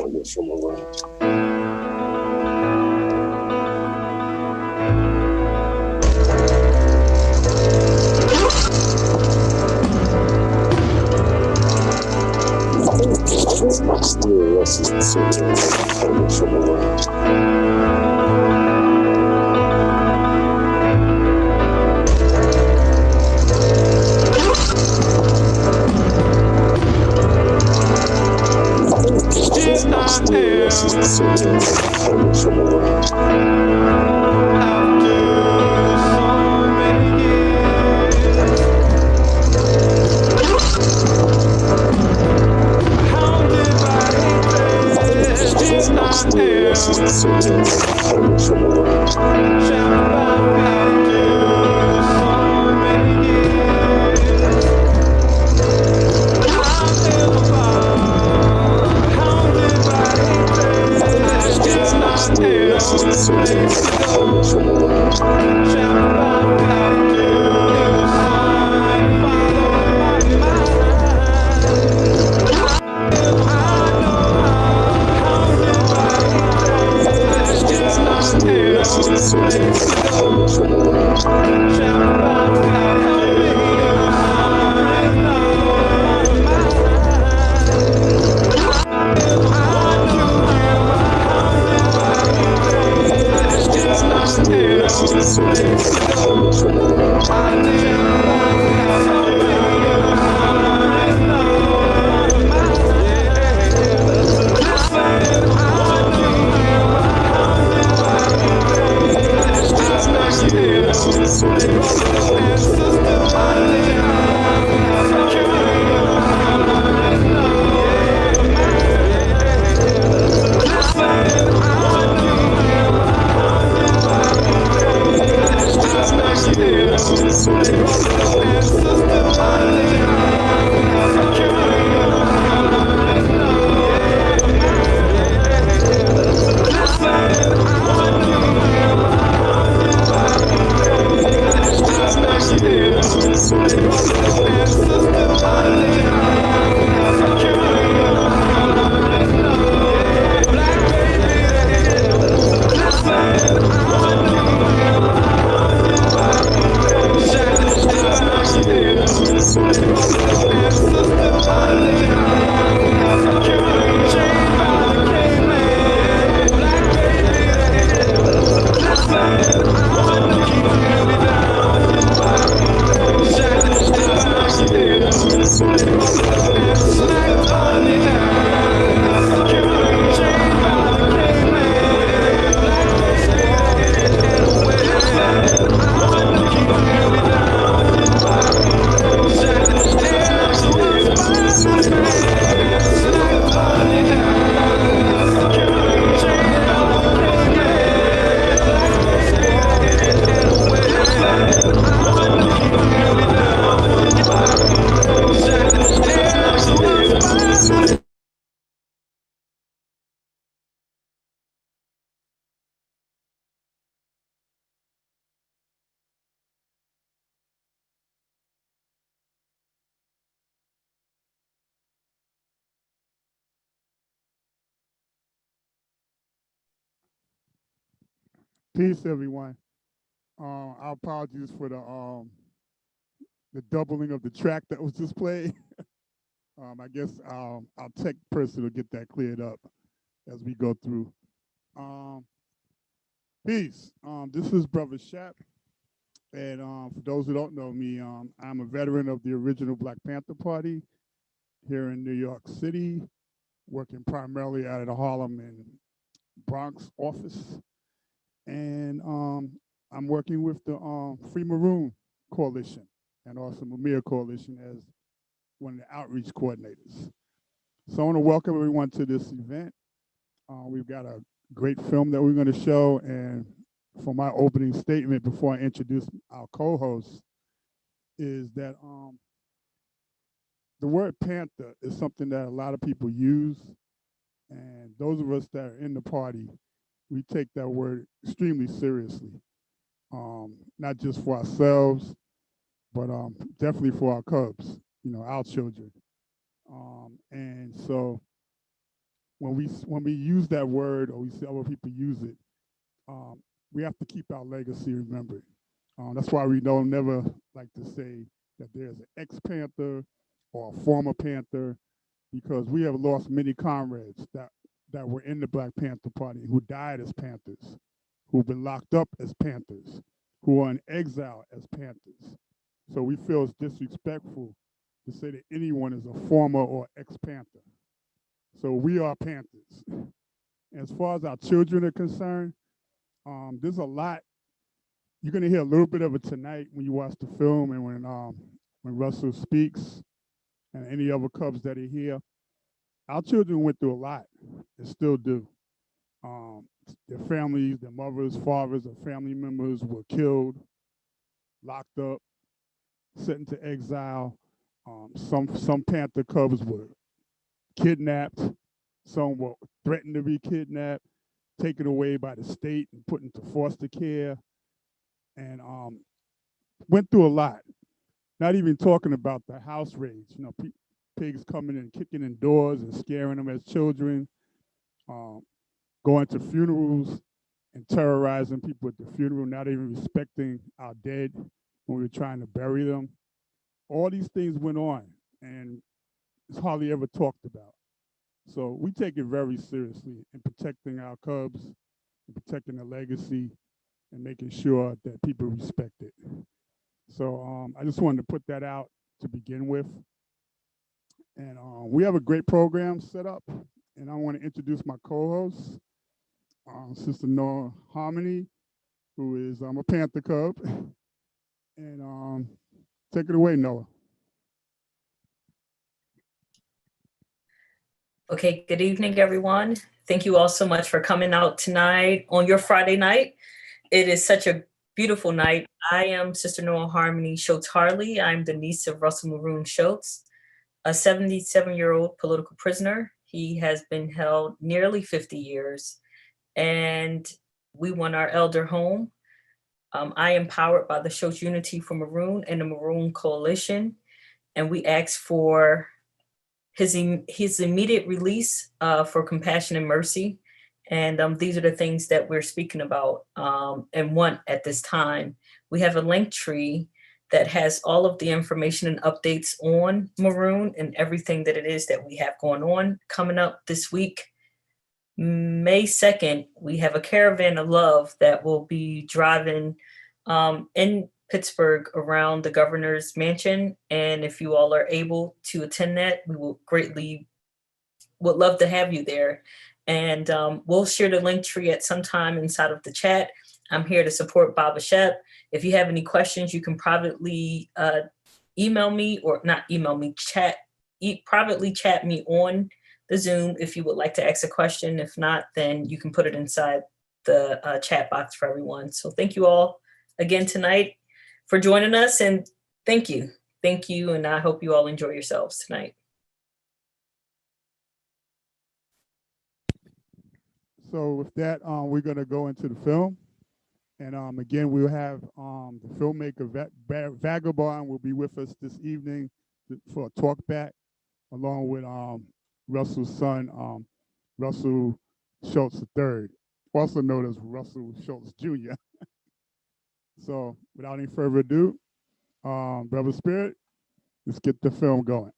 coming from Maroon. Still restless, coming from Maroon. Peace, everyone. Our apologies for the doubling of the track that was just played. I guess our tech person will get that cleared up as we go through. Um, peace. This is Brother Shap, and for those who don't know me, I'm a veteran of the original Black Panther Party here in New York City, working primarily out of the Harlem and Bronx office, and I'm working with the Free Maroon Coalition and also Mumia Coalition as one of the outreach coordinators. So I want to welcome everyone to this event. We've got a great film that we're going to show, and for my opening statement before I introduce our co-host is that the word panther is something that a lot of people use, and those of us that are in the party, we take that word extremely seriously, not just for ourselves, but definitely for our cubs, our children. And so when we use that word or we see other people use it, we have to keep our legacy remembered. That's why we don't never like to say that there's an ex-Panther or a former Panther, because we have lost many comrades that were in the Black Panther Party who died as Panthers, who've been locked up as Panthers, who are in exile as Panthers. So we feel it's disrespectful to say that anyone is a former or ex-Panther. So we are Panthers. As far as our children are concerned, there's a lot. You're gonna hear a little bit of it tonight when you watch the film and when Russell speaks and any other Cubs that are here. Our children went through a lot and still do. Their families, their mothers, fathers, or family members were killed, locked up, sent into exile. Some Panther Cubs were kidnapped. Some were threatened to be kidnapped, taken away by the state and put into foster care, and went through a lot. Not even talking about the house raids. You know, pigs coming and kicking in doors and scaring them as children, going to funerals and terrorizing people at the funeral, not even respecting our dead when we were trying to bury them. All these things went on, and it's hardly ever talked about. So we take it very seriously in protecting our Cubs, and protecting the legacy, and making sure that people respect it. So I just wanted to put that out to begin with. And we have a great program set up, and I want to introduce my co-host, Sister Noah Harmony, who is a Panther Cub. And take it away, Noah. Okay, good evening, everyone. Thank you all so much for coming out tonight on your Friday night. It is such a beautiful night. I am Sister Noah Harmony Shoatz Harley. I'm the niece of Russell Maroon Shoatz, a 77-year-old political prisoner. He has been held nearly 50 years, and we won our elder home. I am powered by the Shoatz Unity for Maroon and the Maroon Coalition, and we asked for his immediate release for compassion and mercy. And these are the things that we're speaking about and want at this time. We have a link tree that has all of the information and updates on Maroon and everything that it is that we have going on. Coming up this week, May 2nd, we have a caravan of love that will be driving in Pittsburgh around the governor's mansion. And if you all are able to attend that, we would love to have you there. And we'll share the link tree at some time inside of the chat. I'm here to support Baba Shep. If you have any questions, you can privately email me, or not email me, privately chat me on the Zoom if you would like to ask a question. If not, then you can put it inside the chat box for everyone. So thank you all again tonight for joining us, and thank you. Thank you, and I hope you all enjoy yourselves tonight. So with that, we're going to go into the film. And again, we'll have the filmmaker Vagabond will be with us this evening for a talk back, along with Russell's son, Russell Shoatz III, also known as Russell Shoatz Jr. So without any further ado, Brother Spirit, let's get the film going.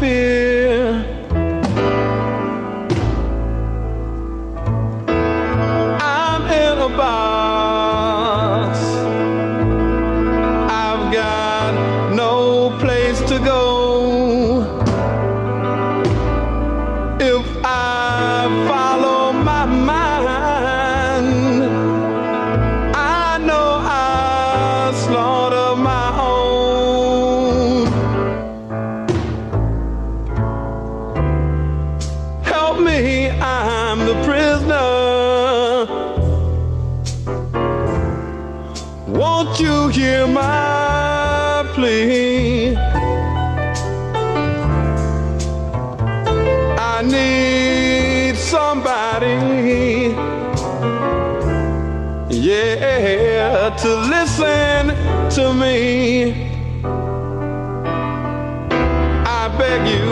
fear. I'm in a box. I've got no place to go. If I follow my mind, I know I'll slaughter my own. Help me, I'm the prisoner. Won't you hear my plea? I need somebody, yeah, to listen to me. I beg you,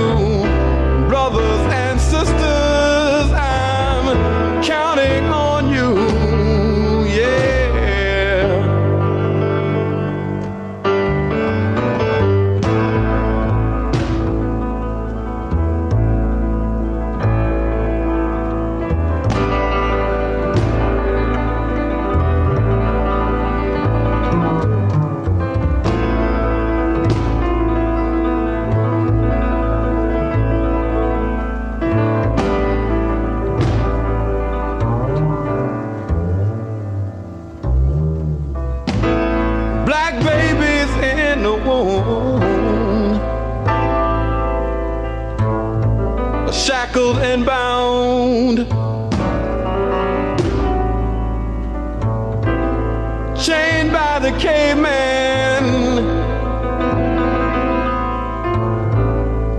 brothers and sisters, I'm counting on you, yeah. Black babies in the womb, shackled and bound, chained by the caveman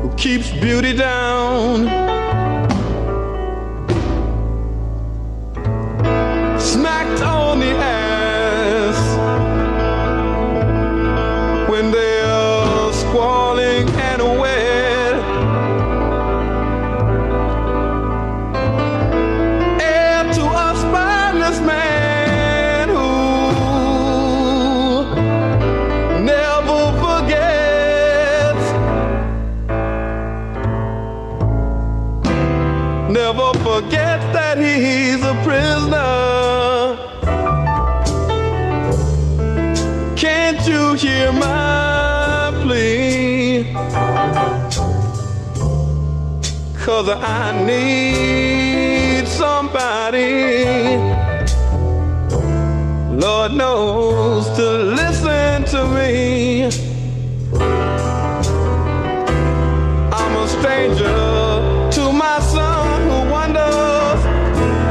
who keeps beauty down. Smacked on the ass when they're squalling and wet. Heir to a spineless man who never forgets, never forgets that he's a prisoner. Can't you hear my plea? 'Cause I need somebody, Lord knows, to listen to me. I'm a stranger to my son who wonders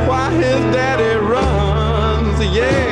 why his daddy runs, yeah.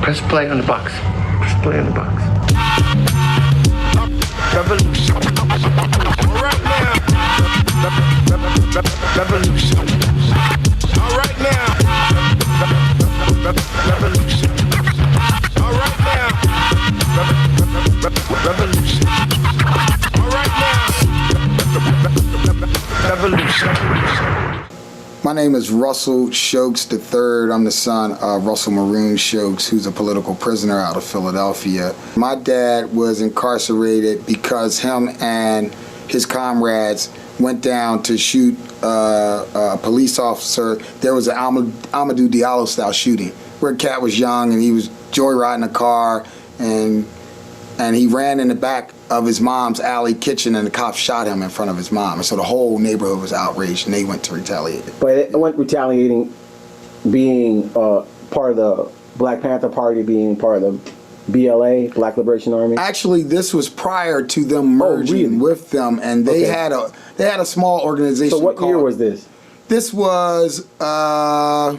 Press play on the box. Press play on the box. Revolution. All right now. Revolution. All right now. Revolution. All right now. Revolution. All right now. Revolution. My name is Russell Shoatz III. I'm the son of Russell Maroon Shoatz, who's a political prisoner out of Philadelphia. My dad was incarcerated because him and his comrades went down to shoot a police officer. There was an Amadou Diallo style shooting where a cat was young and he was joyriding a car and he ran in the back of his mom's alley kitchen and the cops shot him in front of his mom. And so the whole neighborhood was outraged and they went to retaliate. But it went retaliating, being part of the Black Panther Party, being part of the BLA, Black Liberation Army. Actually, this was prior to them merging with them, and they had a small organization. So what year was this? This was, I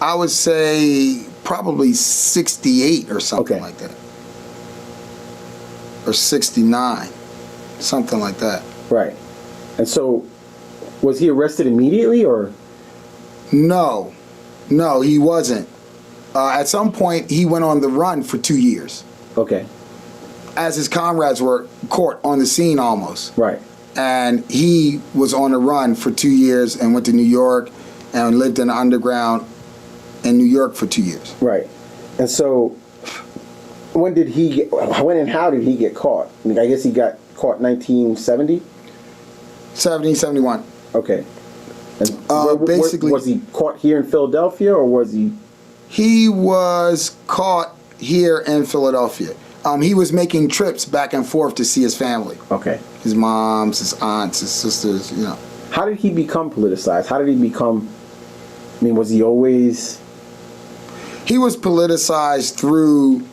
would say, probably 68 or something like that. Or 69, something like that. Right. And so, was he arrested immediately, or? No, he wasn't. At some point, he went on the run for 2 years. Okay. As his comrades were caught on the scene almost. Right. And he was on the run for 2 years and went to New York and lived in the underground in New York for 2 years. Right. And so, when and how did he get caught? I mean, I guess he got caught 1970? 70, 71. Okay. And basically, was he caught here in Philadelphia, or was he? He was caught here in Philadelphia. He was making trips back and forth to see his family. Okay. His moms, his aunts, his sisters, you know. How did he become politicized? How did he become, I mean, was he always? He was politicized through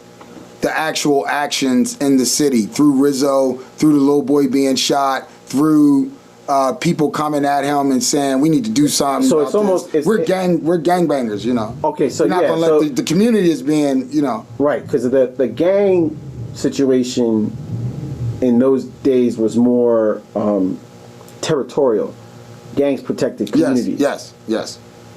the actual actions in the city, through Rizzo, through the little boy being shot, through people coming at him and saying we need to do something. So it's almost we're gangbangers, you know. Okay, so we're not gonna let the community is being, you know. Right, because the gang situation in those days was more territorial. Gangs protected communities. Yes.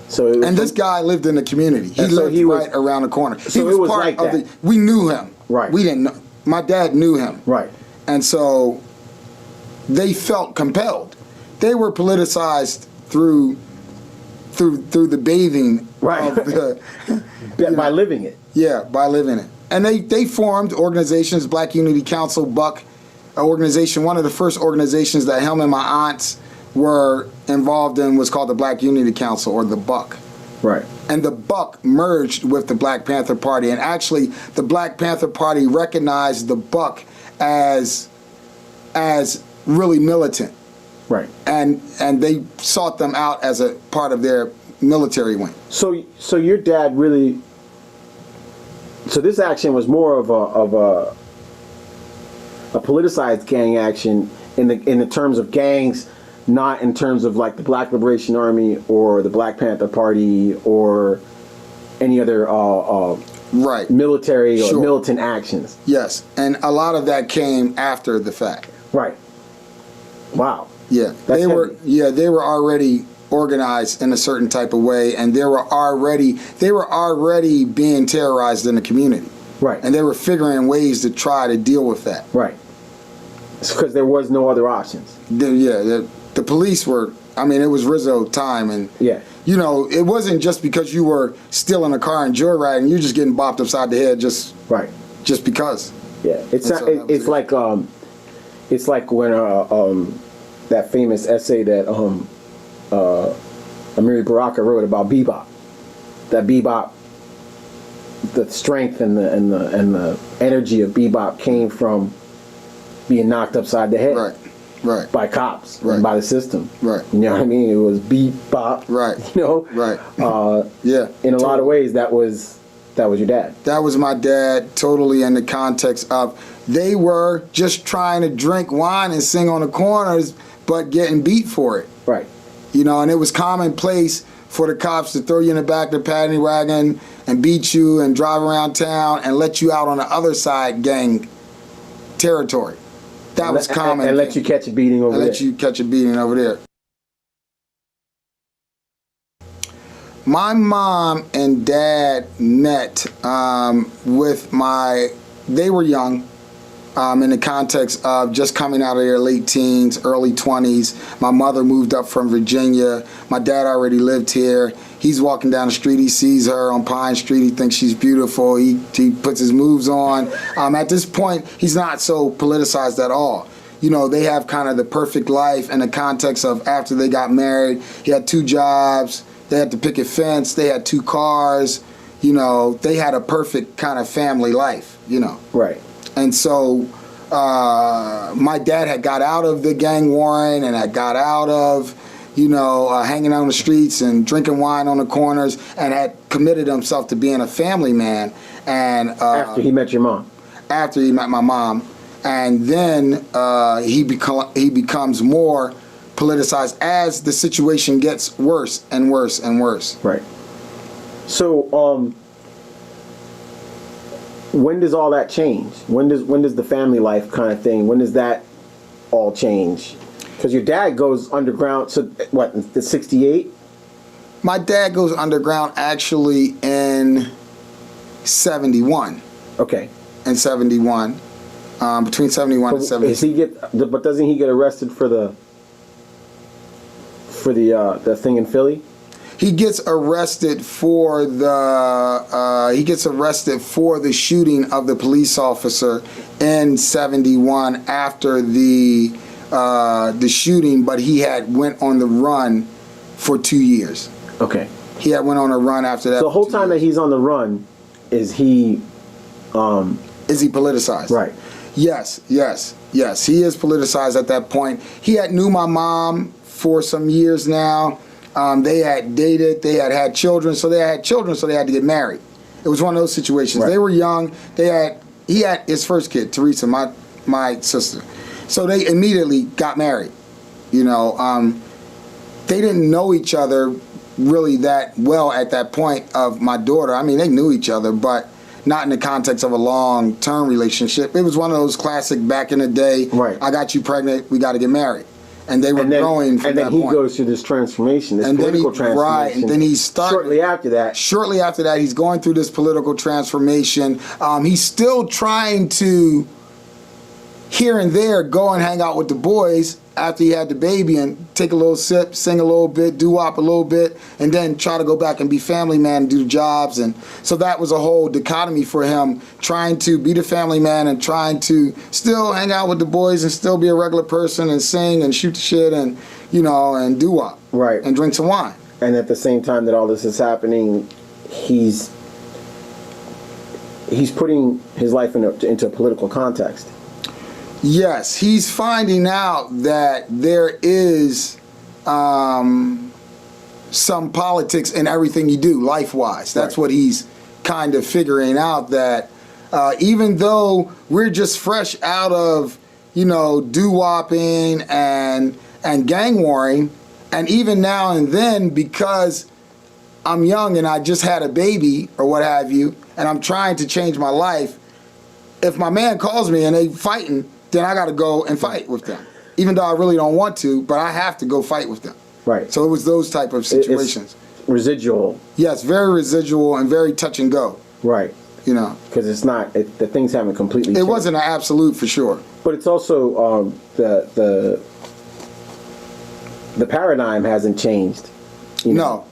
So this guy lived in the community. He lived right around the corner. So he was part like of that. We knew him. Right. We didn't know. My dad knew him. Right. And so they felt compelled. They were politicized through the bathing of the, by living it. Yeah, by living it. And they formed organizations, Black Unity Council, Buck organization. One of the first organizations that him and my aunts were involved in was called the Black Unity Council, or the Buck. Right. And the Buck merged with the Black Panther Party, and actually the Black Panther Party recognized the Buck as really militant. Right. And they sought them out as a part of their military wing. So your dad really. So this action was more of a politicized gang action in the terms of gangs, not in terms of like the Black Liberation Army or the Black Panther Party or any other military or militant actions. Yes, and a lot of that came after the fact. Right. Wow. Yeah, they were already organized in a certain type of way, and they were already being terrorized in the community. Right. And they were figuring ways to try to deal with that. Right. Because there was no other options. The police were, I mean, it was Rizzo time, and you know, it wasn't just because you were stealing a car and joyriding, you're just getting bopped upside the head just because. Yeah, it's like when that famous essay that Amiri Baraka wrote about bebop. That bebop, the strength and the energy of bebop came from being knocked upside the head. Right. By cops, and by the system. Right. You know what I mean? It was beat, bop. Right. You know? Right. In a lot of ways, that was your dad. That was my dad, totally in the context of they were just trying to drink wine and sing on the corners, but getting beat for it. Right. You know, and it was commonplace for the cops to throw you in the back of the paddy wagon and beat you and drive around town and let you out on the other side gang territory. That was common. And let you catch a beating over there. Let you catch a beating over there. My mom and dad met they were young, in the context of just coming out of their late teens, early 20s. My mother moved up from Virginia. My dad already lived here. He's walking down the street. He sees her on Pine Street. He thinks she's beautiful. He puts his moves on. At this point, he's not so politicized at all. You know, they have kind of the perfect life in the context of after they got married. He had 2 jobs. They had to picket fence. They had 2 cars. You know, they had a perfect kind of family life, you know. Right. And so my dad had got out of the gang warring and had got out of, hanging out on the streets and drinking wine on the corners and had committed himself to being a family man. And after he met your mom? After he met my mom. And then he becomes more politicized as the situation gets worse and worse and worse. Right. So, when does all that change? When does the family life kind of thing, when does that all change? Because your dad goes underground, so what, the 68? My dad goes underground actually in 71. Okay. In 71. Between 71 and 72. But doesn't he get arrested for the thing in Philly? He gets arrested for the shooting of the police officer in 71 after the shooting, but he had went on the run for 2 years. Okay. He had went on a run after that. So the whole time that he's on the run, is he politicized? Right. Yes. He is politicized at that point. He had knew my mom for some years now. They had dated, they had children, so they had to get married. It was one of those situations. Right. They were young. He had his first kid, Teresa, my sister. So they immediately got married. You know, they didn't know each other really that well at that point of my daughter. I mean, they knew each other, but not in the context of a long-term relationship. It was one of those classic back in the day, right. I got you pregnant, we got to get married. And they were growing from that point. And then he goes through this transformation, this political transformation. Right, and then he started. Shortly after that, he's going through this political transformation. He's still trying to, here and there, go and hang out with the boys after he had the baby and take a little sip, sing a little bit, doo-wop a little bit, and then try to go back and be family man and do jobs. And so that was a whole dichotomy for him, trying to be the family man and trying to still hang out with the boys and still be a regular person and sing and shoot the shit and, and doo-wop. Right. And drink some wine. And at the same time that all this is happening, he's putting his life into a political context. Yes, he's finding out that there is some politics in everything you do, life-wise. That's what he's kind of figuring out, that even though we're just fresh out of, doo-wopping and gang warring, and even now and then, because I'm young and I just had a baby or what have you, and I'm trying to change my life, if my man calls me and they fighting, then I got to go and fight with them. Even though I really don't want to, but I have to go fight with them. Right. So it was those type of situations. It's residual. Yes, very residual and very touch and go. Right. Because it's not, the things haven't completely changed. It wasn't an absolute for sure. But it's also the paradigm hasn't changed. No.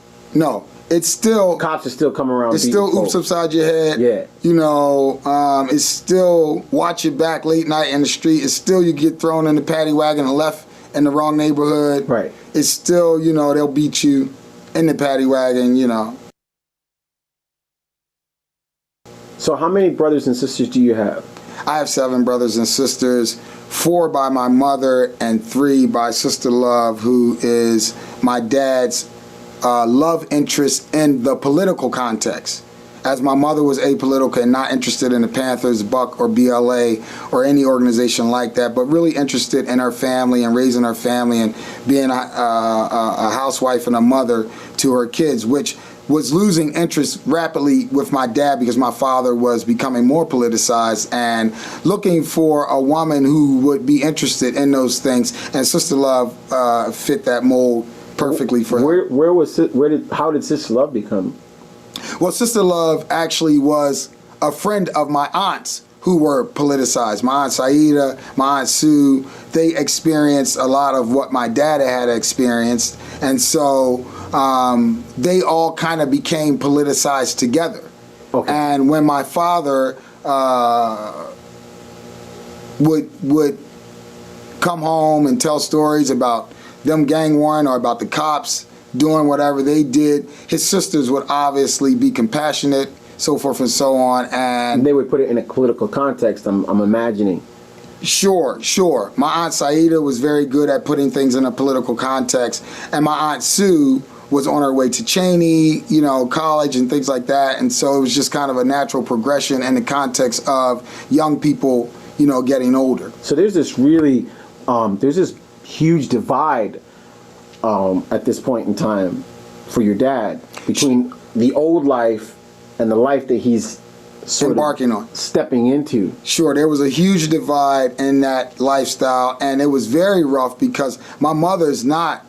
It's still... Cops are still coming around. It's still oops upside your head. Yeah. It's still watch your back late night in the street. It's still you get thrown in the paddy wagon and left in the wrong neighborhood. Right. It's still, they'll beat you in the paddy wagon, So how many brothers and sisters do you have? I have 7 brothers and sisters, 4 by my mother and 3 by Sister Love, who is my dad's love interest in the political context. as my mother was apolitical and not interested in the Panthers, Buck, or BLA or any organization like that, but really interested in her family and raising her family and being a housewife and a mother to her kids, which was losing interest rapidly with my dad because my father was becoming more politicized and looking for a woman who would be interested in those things. And Sister Love fit that mold perfectly for her. How did Sister Love become? Well, Sister Love actually was a friend of my aunts who were politicized. My Aunt Saida, my Aunt Sue, they experienced a lot of what my dad had experienced. And so they all kind of became politicized together. Okay. And when my father would come home and tell stories about them gang warring or about the cops doing whatever they did, his sisters would obviously be compassionate, so forth and so on. And they would put it in a political context, I'm imagining. Sure. My Aunt Saida was very good at putting things in a political context, and my Aunt Sue was on her way to Cheney, college and things like that. And so it was just kind of a natural progression in the context of young people, getting older. So there's this really, there's this huge divide at this point in time for your dad between the old life and the life that he's embarking on, stepping into. Sure, there was a huge divide in that lifestyle, and it was very rough because my mother's not,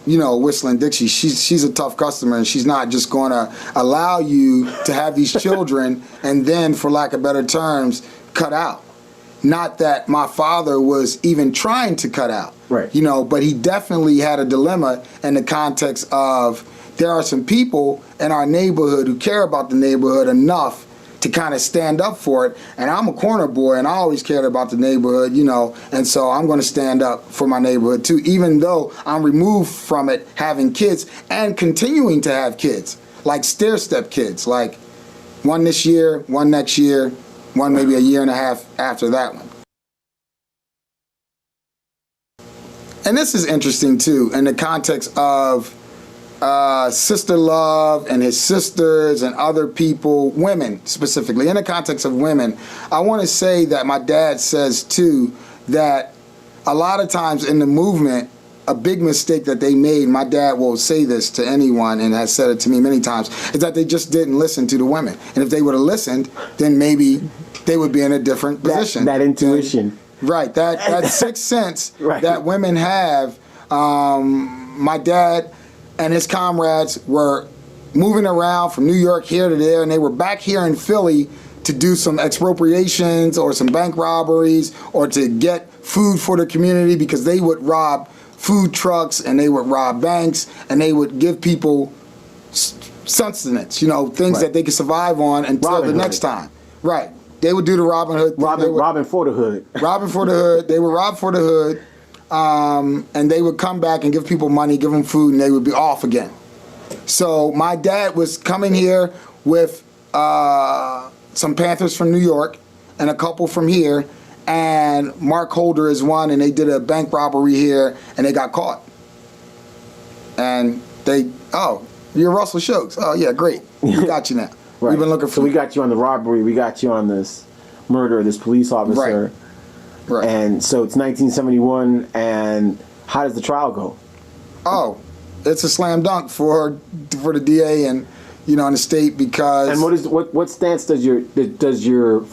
whistling Dixie. She's a tough customer, and she's not just going to allow you to have these children and then, for lack of better terms, cut out. Not that my father was even trying to cut out, right? But he definitely had a dilemma in the context of there are some people in our neighborhood who care about the neighborhood enough to kind of stand up for it. And I'm a corner boy, and I always cared about the neighborhood, and so I'm going to stand up for my neighborhood too, even though I'm removed from it having kids and continuing to have kids, like stair-step kids, like one this year, one next year, one maybe a year and a half after that one. And this is interesting too, in the context of Sister Love and his sisters and other people, women specifically, in the context of women. I want to say that my dad says too that a lot of times in the movement, a big mistake that they made, my dad will say this to anyone and has said it to me many times, is that they just didn't listen to the women. And if they would have listened, then maybe they would be in a different position. That intuition. Right, that sixth sense right. that women have. My dad and his comrades were moving around from New York here to there, and they were back here in Philly to do some expropriations or some bank robberies or to get food for the community, because they would rob food trucks and they would rob banks and they would give people sustenance, things right. that they could survive on until Robin the Hood. next time. Right. They would do the Robin Hood thing. Robbing for the hood. Robbing for the hood. They would rob for the hood. And they would come back and give people money, give them food, and they would be off again. So my dad was coming here with some Panthers from New York and a couple from here, and Mark Holder is one, and they did a bank robbery here, and they got caught. And you're Russell Shoatz. Oh, yeah, great. We got you now. Right. We've been looking for So we got you on the robbery, we got you on this murder of this police officer. Right. And so it's 1971, and how does the trial go? Oh, it's a slam dunk for the DA and in the state, because. And what stance does your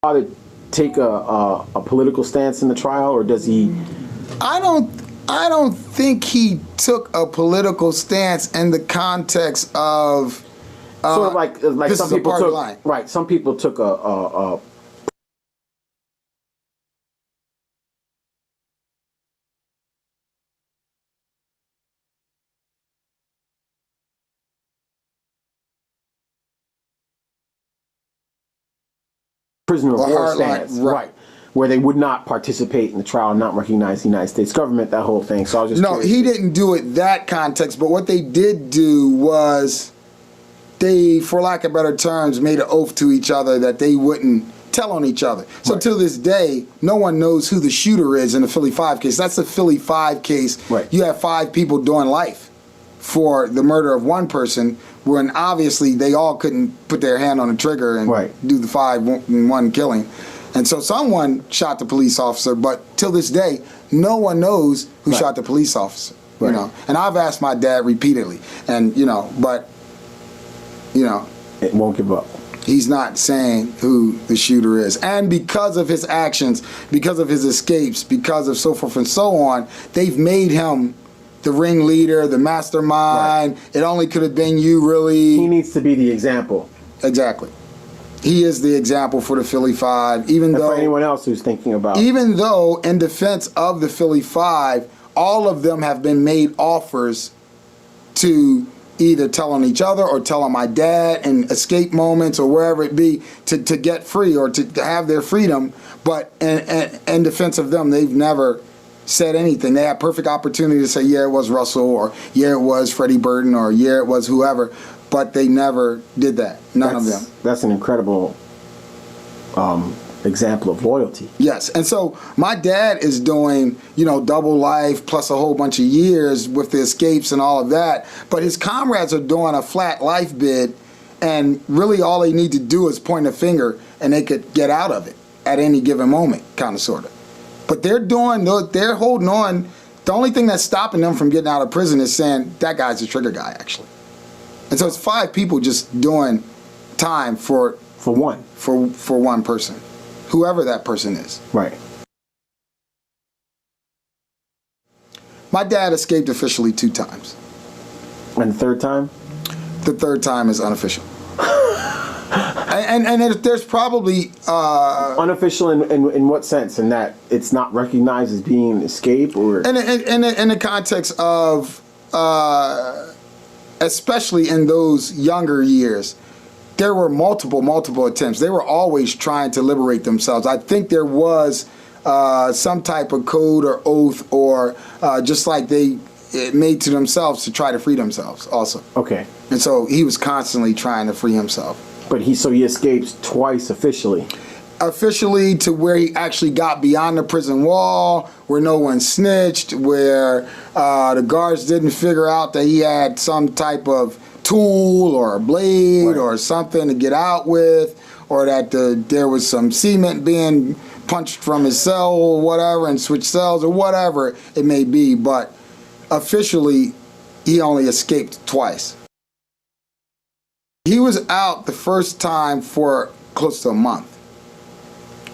father take a political stance in the trial, or does he? I don't think he took a political stance in the context of sort of like this some is a people party took line. Right. Some people took a prisoner of war stance, right, where they would not participate in the trial, not recognize the United States government, that whole thing. So I was just No, he didn't do it that context, but what they did do was they, for lack of better terms, made an oath to each other that they wouldn't tell on each other. So Right. to this day, no one knows who the shooter is in the Philly 5 case. That's a Philly 5 case. Right. You have 5 people doing life for the murder of one person, when obviously they all couldn't put their hand on the trigger and Right. do the 5-1 killing. And so someone shot the police officer, but till this day, no one knows who Right. shot the police officer. You Right. know, and I've asked my dad repeatedly, and but It won't give up. he's not saying who the shooter is. And because of his actions, because of his escapes, because of so forth and so on, they've made him the ringleader, the mastermind. It only could have been you, really. He needs to be the example. Exactly. He is the example for the Philly 5, even And though for anyone else who's thinking about in defense of the Philly 5, all of them have been made offers to either tell on each other or tell on my dad in escape moments or wherever it be to get free or to have their freedom. But in defense of them, they've never said anything. They had perfect opportunity to say, yeah, it was Russell, or yeah, it was Freddie Burton, or yeah, it was whoever. But they never did that. None of them. That's an incredible example of loyalty. Yes, and so my dad is doing, double life plus a whole bunch of years with the escapes and all of that, but his comrades are doing a flat life bid, and really all they need to do is point a finger and they could get out of it at any given moment, kind of, sort of. But they're holding on. The only thing that's stopping them from getting out of prison is saying, that guy's a trigger guy, actually. And so it's 5 people just doing time for one person, whoever that person is. Right. My dad escaped officially 2 times. And the third time? The third time is unofficial. and there's probably Unofficial in what sense? In that it's not recognized as being an escape, or in the context of especially in those younger years, there were multiple attempts. They were always trying to liberate themselves. I think there was some type of code or oath, or just like they made to themselves to try to free themselves also. Okay. And so he was constantly trying to free himself. But he escapes twice officially. Officially, to where he actually got beyond the prison wall, where no one snitched, where the guards didn't figure out that he had some type of tool or a blade Right. or something to get out with, or that there was some cement being punched from his cell or whatever and switched cells or whatever it may be. But officially, he only escaped twice. He was out the first time for close to a month,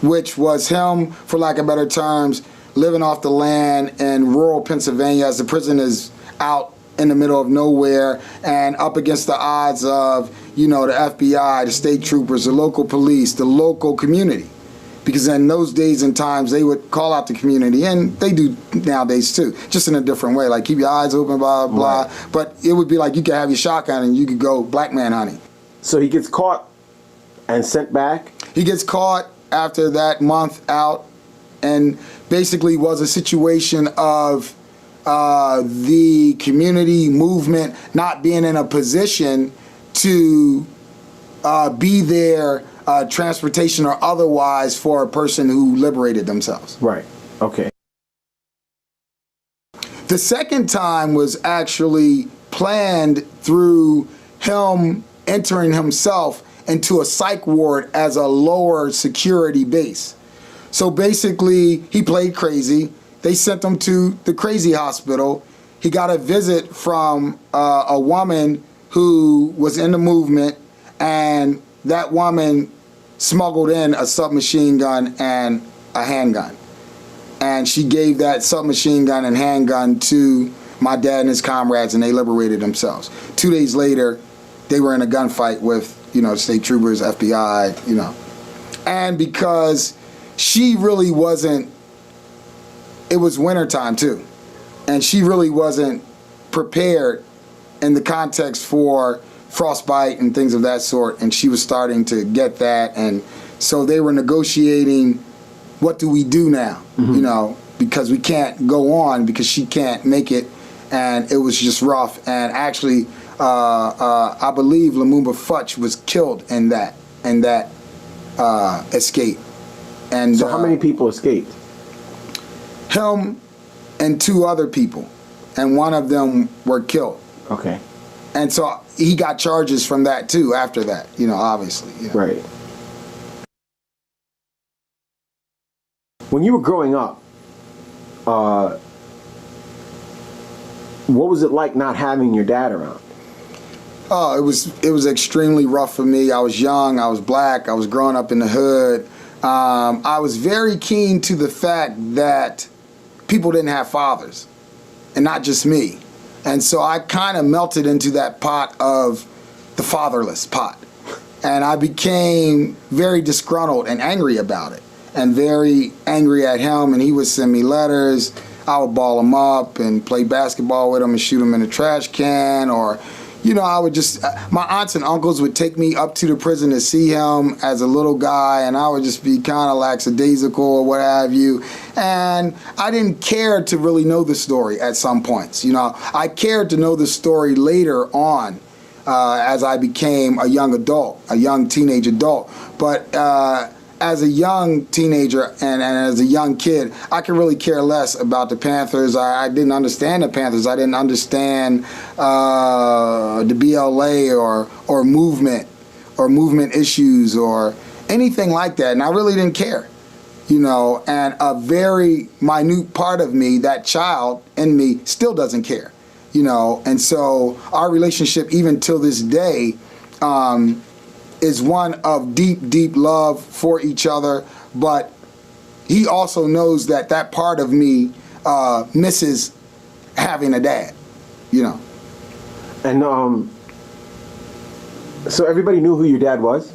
which was him, for lack of better terms, living off the land in rural Pennsylvania, as the prison is out in the middle of nowhere and up against the odds of, the FBI, the state troopers, the local police, the local community. Because in those days and times, they would call out the community, and they do nowadays too, just in a different way, like keep your eyes open, blah, blah. Right. But it would be like you could have your shotgun and you could go black man hunting. So he gets caught and sent back. He gets caught after that month out, and basically was a situation of the community movement not being in a position to be there, transportation or otherwise, for a person who liberated themselves. Right. Okay. The second time was actually planned through him entering himself into a psych ward as a lower security base. So basically, he played crazy. They sent him to the crazy hospital. He got a visit from a woman who was in the movement, and that woman smuggled in a submachine gun and a handgun. And she gave that submachine gun and handgun to my dad and his comrades, and they liberated themselves. 2 days later, they were in a gunfight with, state troopers, FBI, And because she really wasn't, it was wintertime too, and she really wasn't prepared in the context for frostbite and things of that sort, and she was starting to get that, and so they were negotiating, what do we do now? Because we can't go on because she can't make it, and it was just rough. And actually, I believe Lumumba Futch was killed in that escape. And So how many people escaped? him and 2 other people, and one of them were killed. Okay. And so he got charges from that too after that, obviously. Right. When you were growing up, what was it like not having your dad around? Oh, it was extremely rough for me. I was young, I was black, I was growing up in the hood. I was very keen to the fact that people didn't have fathers, and not just me. And so I kind of melted into that pot of the fatherless pot. And I became very disgruntled and angry about it, and very angry at him. And he would send me letters. I would ball him up and play basketball with him and shoot him in a trash can, or I would just, my aunts and uncles would take me up to the prison to see him as a little guy, and I would just be kind of lackadaisical or what have you. And I didn't care to really know the story at some points. I cared to know the story later on as I became a young adult, a young teenage adult. But as a young teenager and as a young kid, I could really care less about the Panthers. I didn't understand the Panthers. I didn't understand the BLA or movement issues or anything like that. And I really didn't care, and a very minute part of me, that child in me, still doesn't care, And so our relationship, even till this day, is one of deep, deep love for each other, but he also knows that part of me misses having a dad, And so everybody knew who your dad was?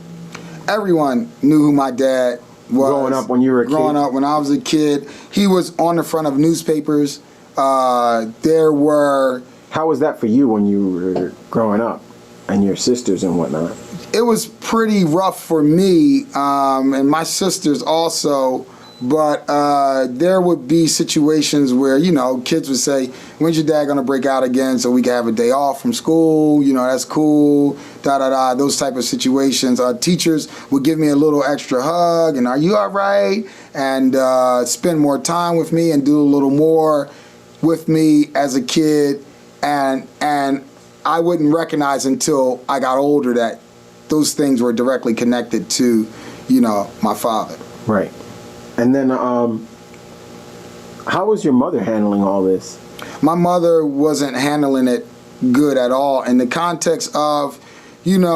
Everyone knew who my dad was. Growing up when you were a kid? Growing up when I was a kid. He was on the front of newspapers. There were... How was that for you when you were growing up, and your sisters and whatnot? It was pretty rough for me, and my sisters also, but there would be situations where, kids would say, when's your dad gonna break out again so we can have a day off from school, that's cool, da-da-da, those type of situations. Teachers would give me a little extra hug, and are you all right? And spend more time with me and do a little more with me as a kid, and I wouldn't recognize until I got older that those things were directly connected to, my father. Right. And then, how was your mother handling all this? My mother wasn't handling it good at all in the context of, your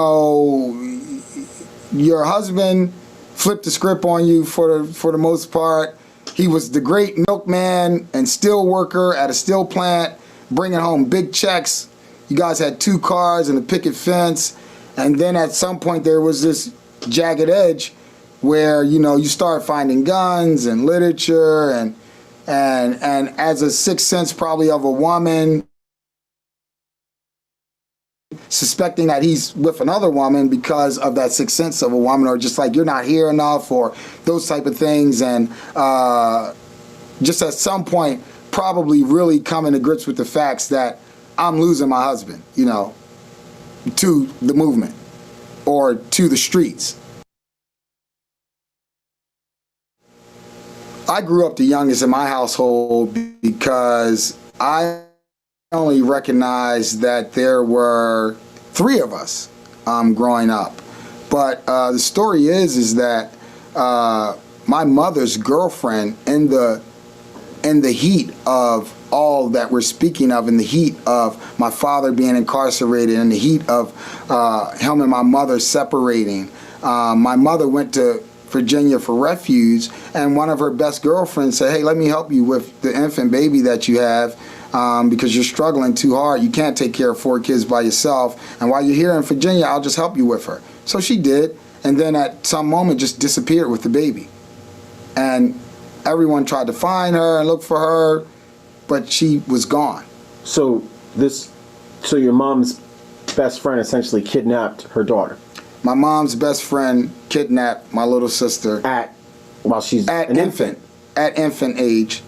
husband flipped the script on you for the most part. He was the great milkman and steel worker at a steel plant, bringing home big checks. You guys had 2 cars and a picket fence. And then at some point there was this jagged edge where, you start finding guns and literature and as a sixth sense probably of a woman, suspecting that he's with another woman because of that sixth sense of a woman, or just like you're not here enough, or those type of things. And just at some point probably really coming to grips with the facts that I'm losing my husband, to the movement or to the streets. I grew up the youngest in my household because I only recognized that there were 3 of us growing up. But the story is that my mother's girlfriend, in the heat of all that we're speaking of, in the heat of my father being incarcerated, in the heat of him and my mother separating, my mother went to Virginia for refuge, and one of her best girlfriends said, hey, let me help you with the infant baby that you have, because you're struggling too hard. You can't take care of 4 kids by yourself, and while you're here in Virginia, I'll just help you with her. So she did, and then at some moment just disappeared with the baby. And everyone tried to find her and look for her, but she was gone. So your mom's best friend essentially kidnapped her daughter? My mom's best friend kidnapped my little sister While she's at an infant. At infant age.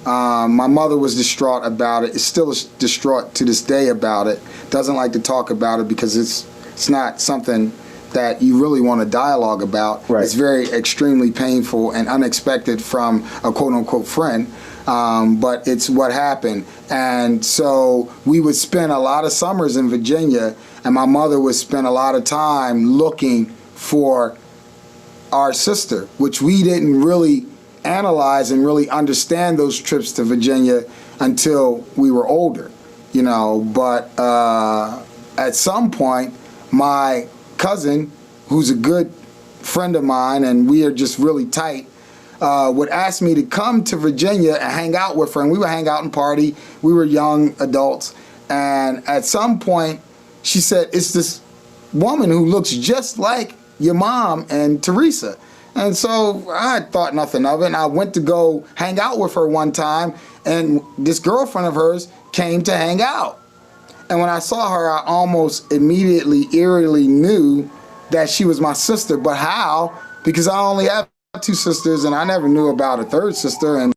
My mother was distraught about it. Is still distraught to this day about it. Doesn't like to talk about it because it's not something that you really want to dialogue about. Right. It's very extremely painful and unexpected from a quote-unquote friend, but it's what happened. And so we would spend a lot of summers in Virginia, and my mother would spend a lot of time looking for our sister, which we didn't really analyze and really understand those trips to Virginia until we were older, you know. But at some point, my cousin, who's a good friend of mine, and we are just really tight, would ask me to come to Virginia and hang out with her, and we would hang out and party. We were young adults, and at some point, she said, "It's this woman who looks just like your mom and Teresa." And so I thought nothing of it, and I went to go hang out with her one time, and this girlfriend of hers came to hang out. And when I saw her, I almost immediately, eerily knew that she was my sister. But how? Because I only have 2 sisters, and I never knew about a 3rd sister, and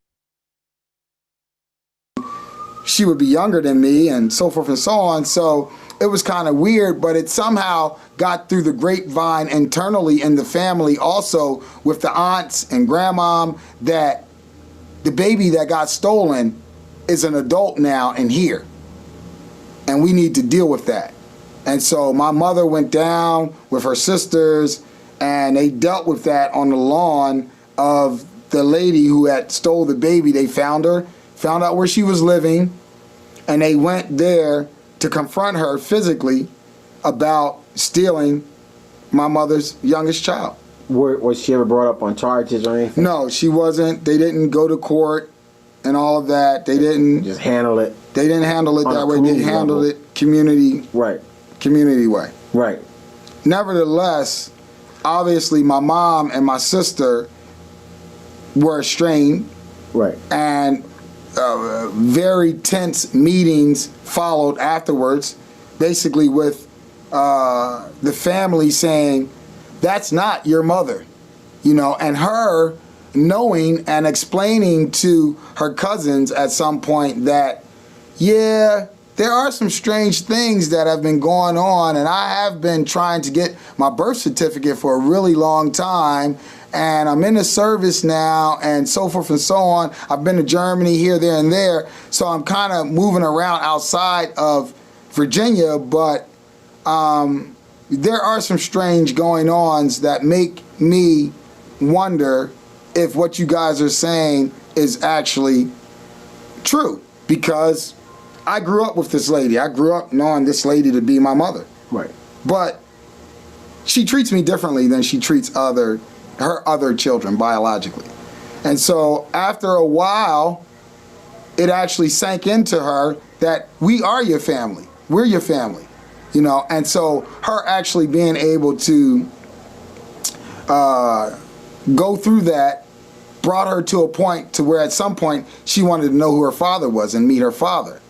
she would be younger than me, and so forth and so on. So it was kind of weird, but it somehow got through the grapevine internally in the family, also with the aunts and grandmom, that the baby that got stolen is an adult now and here. And we need to deal with that. And so my mother went down with her sisters, and they dealt with that on the lawn of the lady who had stole the baby. They found her, found out where she was living, and they went there to confront her physically about stealing my mother's youngest child. Was she ever brought up on charges or anything? No, she wasn't. They didn't go to court and all of that. They didn't Just handle it. They didn't handle it On that a way. They community handled level. it community way. Right. Nevertheless, obviously my mom and my sister were estranged, Right. and very tense meetings followed afterwards, basically with the family saying, "That's not your mother," you know, and her knowing and explaining to her cousins at some point that, yeah, there are some strange things that have been going on, and I have been trying to get my birth certificate for a really long time, and I'm in the service now, and so forth and so on. I've been to Germany, here, there, and there, so I'm kind of moving around outside of Virginia, but there are some strange going-ons that make me wonder if what you guys are saying is actually true, because I grew up with this lady. I grew up knowing this lady to be my mother. Right. But she treats me differently than she treats her other children biologically. And so after a while, it actually sank into her that we are your family. We're your family, you know? And so her actually being able to go through that brought her to a point to where at some point she wanted to know who her father was and meet her father.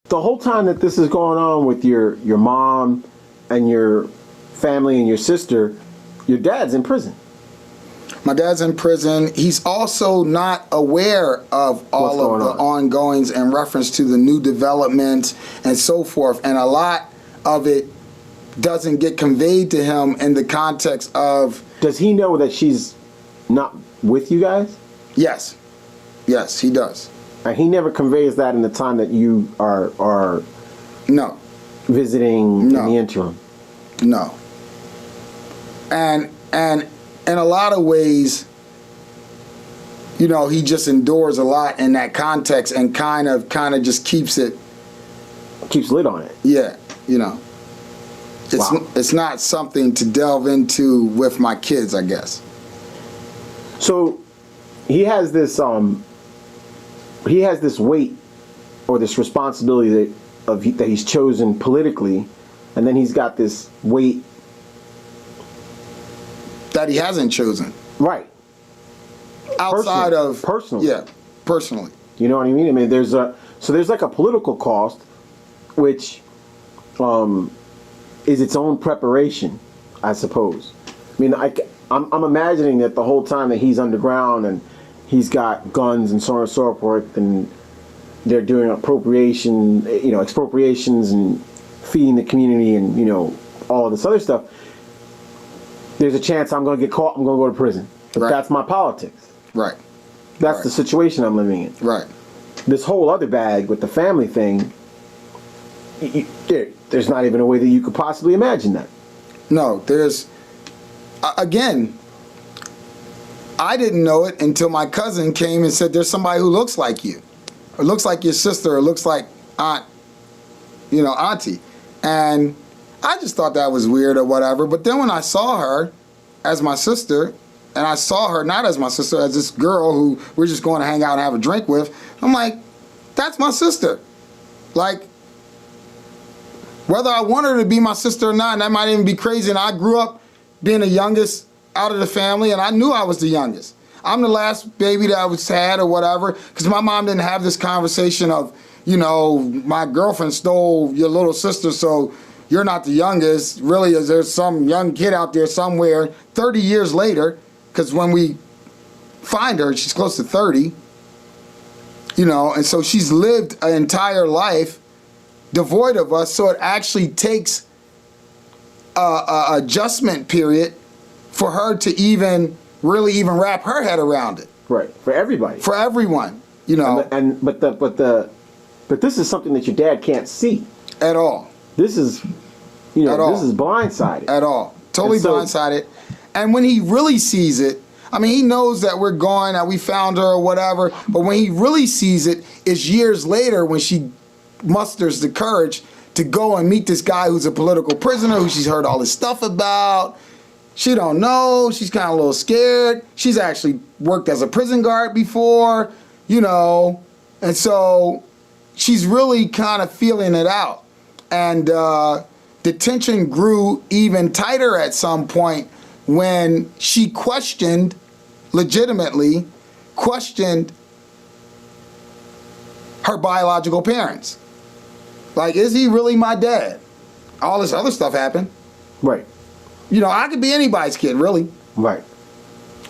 The whole time that this is going on with your mom and your family and your sister, your dad's in prison. My dad's in prison. He's also not aware of all of the ongoings in reference to the new developments and so forth. And a lot of it doesn't get conveyed to him in the context of... Does he know that she's not with you guys? Yes. Yes, he does. And he never conveys that in the time that you are No. visiting in the interim? No. And in a lot of ways, you know, he just endures a lot in that context and kind of just keeps lid on it. Yeah, you know. It's not something to delve into with my kids, I guess. So he has this weight or this responsibility that he's chosen politically, and then he's got this weight that he hasn't chosen. Right. Outside of personally. Yeah, personally. You know what I mean? I mean, there's like a political cost, which is its own preparation, I suppose. I mean, I'm imagining that the whole time that he's underground he's got guns and so on and so forth, and they're doing expropriations and feeding the community and, all of this other stuff, there's a chance I'm going to get caught, I'm going to go to prison. But Right. that's my politics. Right. That's Right. the situation I'm living in. Right. This whole other bag with the family thing, there's not even a way that you could possibly imagine that. No, there's, again, I didn't know it until my cousin came and said, there's somebody who looks like you, or looks like your sister, or looks like auntie. And I just thought that was weird or whatever. But then when I saw her as my sister, and I saw her not as my sister, as this girl who we're just going to hang out and have a drink with, I'm like, that's my sister. Like, whether I want her to be my sister or not, and that might even be crazy, and I grew up being the youngest out of the family, and I knew I was the youngest. I'm the last baby that was had or whatever, because my mom didn't have this conversation of, my girlfriend stole your little sister, so you're not the youngest. Really, is there some young kid out there somewhere 30 years later, because when we find her, she's close to 30, and so she's lived an entire life devoid of us, so it actually takes a adjustment period for her to really even wrap her head around it. Right. For everybody. For everyone, But this is something that your dad can't see at all. This is, At all. this is blindsided. At all. Totally And so- blindsided. And when he really sees it, he knows that we're gone, that we found her or whatever, but when he really sees it, it's years later when she musters the courage to go and meet this guy who's a political prisoner, who she's heard all this stuff about. She don't know. She's kind of a little scared. She's actually worked as a prison guard before, and so she's really kind of feeling it out. And the tension grew even tighter at some point when she legitimately questioned her biological parents. Like, is he really my dad? All this other stuff happened. Right. I could be anybody's kid, really. Right.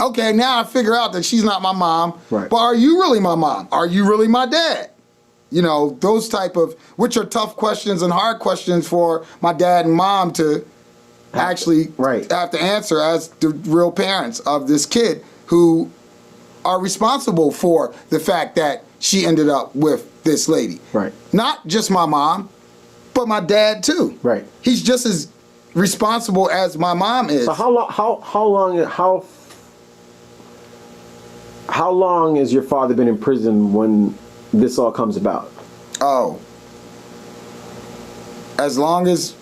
Okay, now I figure out that she's not my mom. Right. But are you really my mom? Are you really my dad? Those type of, which are tough questions and hard questions for my dad and mom to actually have to answer as the real parents of this kid who are responsible for the fact that she ended up with this lady. Right. Not just my mom, but my dad too. Right. He's just as responsible as my mom is. So how long has your father been in prison when this all comes about? Oh. As long as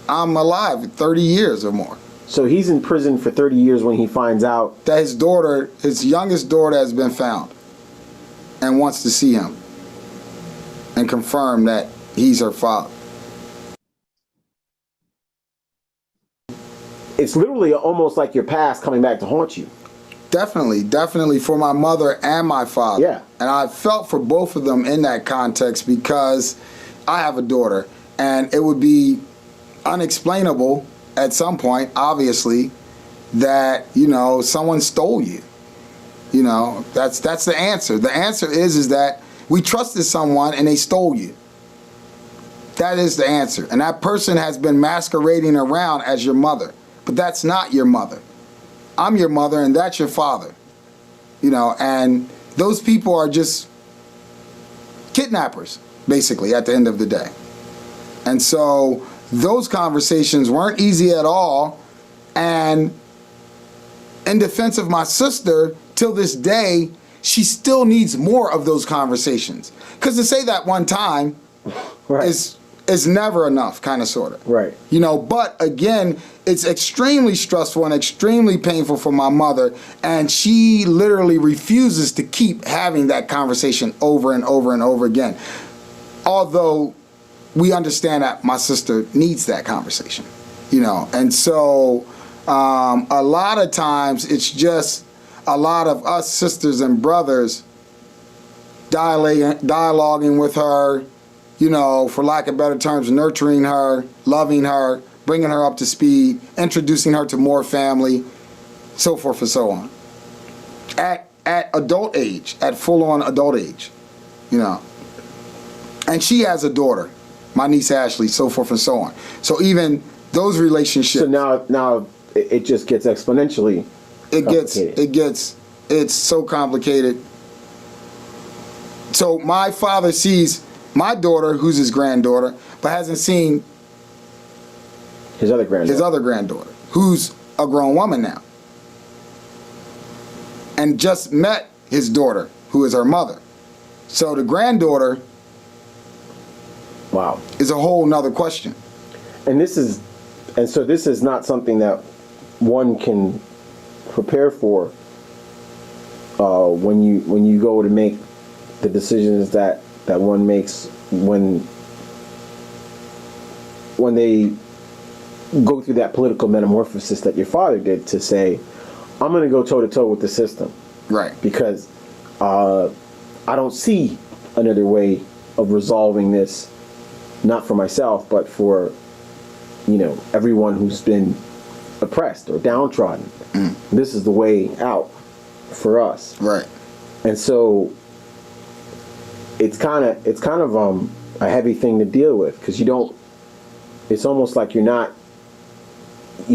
I'm alive, 30 years or more. So he's in prison for 30 years when he finds out that his youngest daughter has been found and wants to see him and confirm that he's her father. It's literally almost like your past coming back to haunt you. Definitely for my mother and my father. Yeah. And I felt for both of them in that context because I have a daughter, and it would be unexplainable at some point, obviously, that, someone stole you. That's the answer. The answer is that we trusted someone and they stole you. That is the answer. And that person has been masquerading around as your mother. But that's not your mother. I'm your mother and that's your father. And those people are just kidnappers, basically, at the end of the day. And so those conversations weren't easy at all. And in defense of my sister, till this day, she still needs more of those conversations. Because to say that one time is never enough, kind of, sort of. Right. But again, it's extremely stressful and extremely painful for my mother, and she literally refuses to keep having that conversation over and over and over again. Although we understand that my sister needs that conversation, and so a lot of times it's just a lot of us sisters and brothers dialoguing with her, for lack of better terms, nurturing her, loving her, bringing her up to speed, introducing her to more family, so forth and so on. at adult age, at full-on adult age, you know. And she has a daughter, my niece Ashley, so forth and so on. So even those relationships. So now it just gets exponentially. It's so complicated. So my father sees my daughter, who's his granddaughter, but hasn't seen his other granddaughter, who's a grown woman now, and just met his daughter, who is her mother. So the granddaughter, wow, is a whole nother question. And so this is not something that one can prepare for when you go to make the decisions that one makes when they go through that political metamorphosis that your father did, to say, I'm going to go toe to toe with the system, right? Because I don't see another way of resolving this, not for myself, but for, you know, everyone who's been oppressed or downtrodden. This is the way out for us, right? And so it's kind of a heavy thing to deal with, because it's almost like you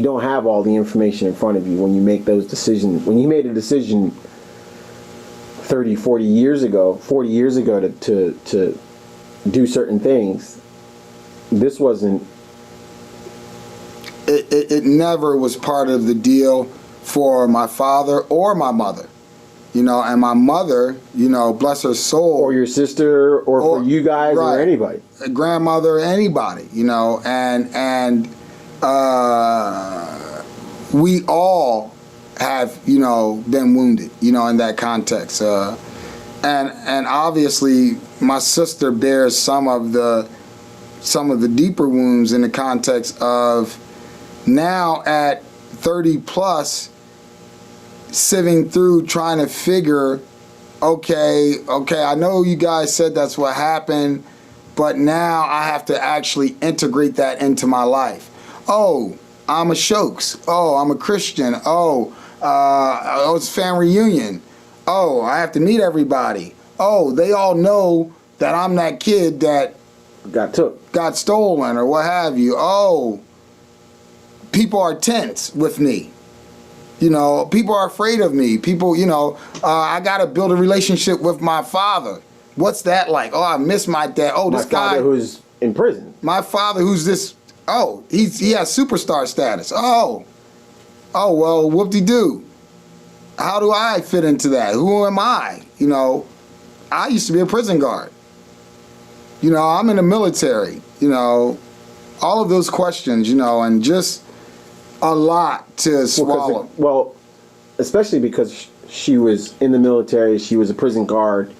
don't have all the information in front of you when you make those decisions. When you made a decision 30, 40 years ago to do certain things, this wasn't. It never was part of the deal for my father or my mother. You know, and my mother, you know, bless her soul. Or your sister, or for you guys, right, or anybody. A grandmother, anybody, you know, and we all have, you know, been wounded, you know, in that context. And obviously my sister bears some of the deeper wounds in the context of now at 30 plus, sieving through, trying to figure, okay, I know you guys said that's what happened, but now I have to actually integrate that into my life. Oh, I'm a Shoatz. Oh, I'm a Christian. Oh, it's family reunion. Oh, I have to meet everybody. Oh, they all know that I'm that kid that got stolen or what have you. Oh, people are tense with me. You know, people are afraid of me. People, you know, I got to build a relationship with my father. What's that like? Oh, I miss my dad. Oh, this guy. My father who's in prison. My father who's this. Oh, he has superstar status. Oh, well, whoop-de-doo. How do I fit into that? Who am I? You know, I used to be a prison guard. You know, I'm in the military. You know, all of those questions, you know, and just a lot to swallow. Well, especially because she was in the military, she was a prison guard.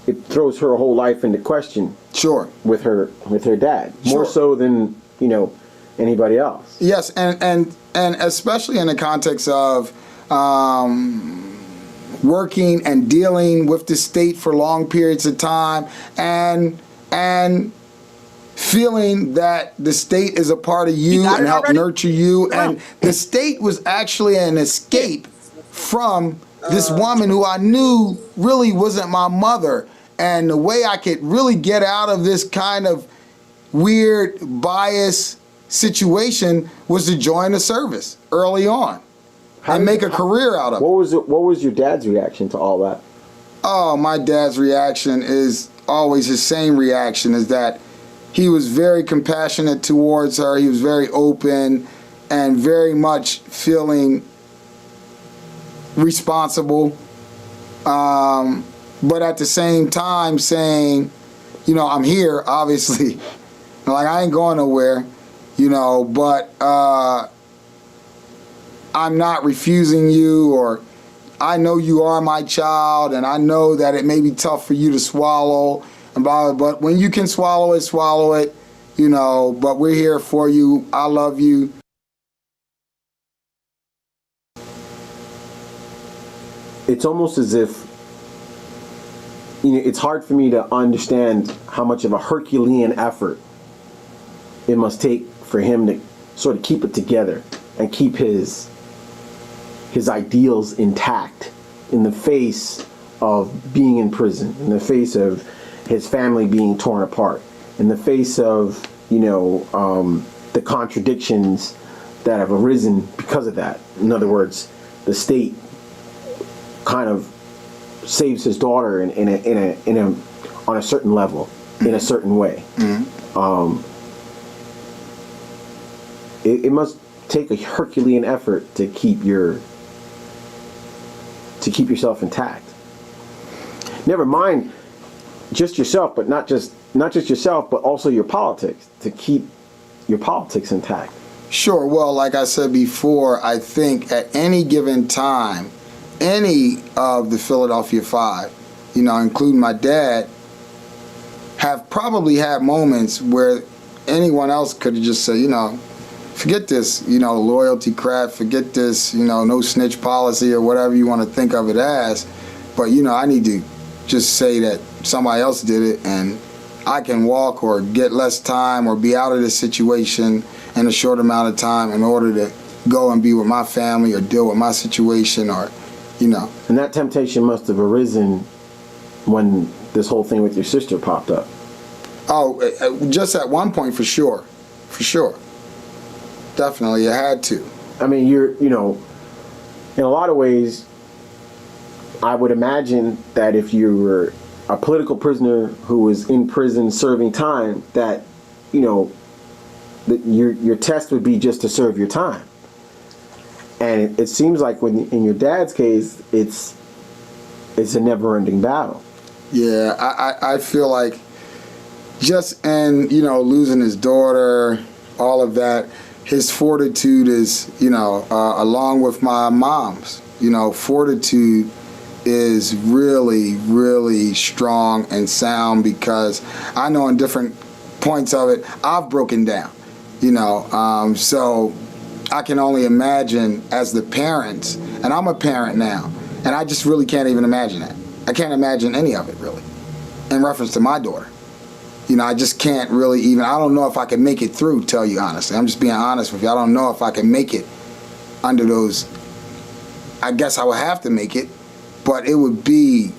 It throws her whole life into question. Sure. With her dad, sure. More so than, you know, anybody else. Yes, and especially in the context of working and dealing with the state for long periods of time, and feeling that the state is a part of you and help nurture you. And the state was actually an escape from this woman who I knew really wasn't my mother. And the way I could really get out of this kind of weird bias situation was to join the service early on and make a career out of it. What was your dad's reaction to all that? Oh, my dad's reaction is always his same reaction, is that he was very compassionate towards her. He was very open and very much feeling responsible. But at the same time saying, you know, I'm here, obviously. Like, I ain't going nowhere, you know, but I'm not refusing you, or I know you are my child, and I know that it may be tough for you to swallow, and blah, blah, but when you can swallow it, you know, but we're here for you. I love you. It's almost as if, you know, it's hard for me to understand how much of a Herculean effort it must take for him to sort of keep it together and keep his ideals intact in the face of being in prison, in the face of his family being torn apart, in the face of, the contradictions that have arisen because of that. In other words, the state kind of saves his daughter on a certain level, in a certain way. It must take a Herculean effort to keep yourself intact. Never mind just yourself, but not just yourself, but also your politics, to keep your politics intact. Sure. Well, like I said before, I think at any given time, any of the Philadelphia Five, including my dad, have probably had moments where anyone else could have just said, forget this, loyalty crap, forget this, no snitch policy or whatever you want to think of it as. But, I need to just say that somebody else did it and I can walk or get less time or be out of this situation in a short amount of time in order to go and be with my family or deal with my situation or, And that temptation must have arisen when this whole thing with your sister popped up. Oh, just at one point for sure. For sure. Definitely, it had to. I mean, in a lot of ways, I would imagine that if you were a political prisoner who was in prison serving time, that, that your test would be just to serve your time. And it seems like in your dad's case, it's a never-ending battle. Yeah, I feel like just in, losing his daughter, all of that, his fortitude is, along with my mom's, fortitude is really, really strong and sound because I know in different points of it, I've broken down, so I can only imagine as the parents, and I'm a parent now, and I just really can't even imagine that. I can't imagine any of it, really, in reference to my daughter. I just can't really even, I don't know if I can make it through, tell you honestly. I'm just being honest with you. I don't know if I can make it under those, I guess I would have to make it, but it would be.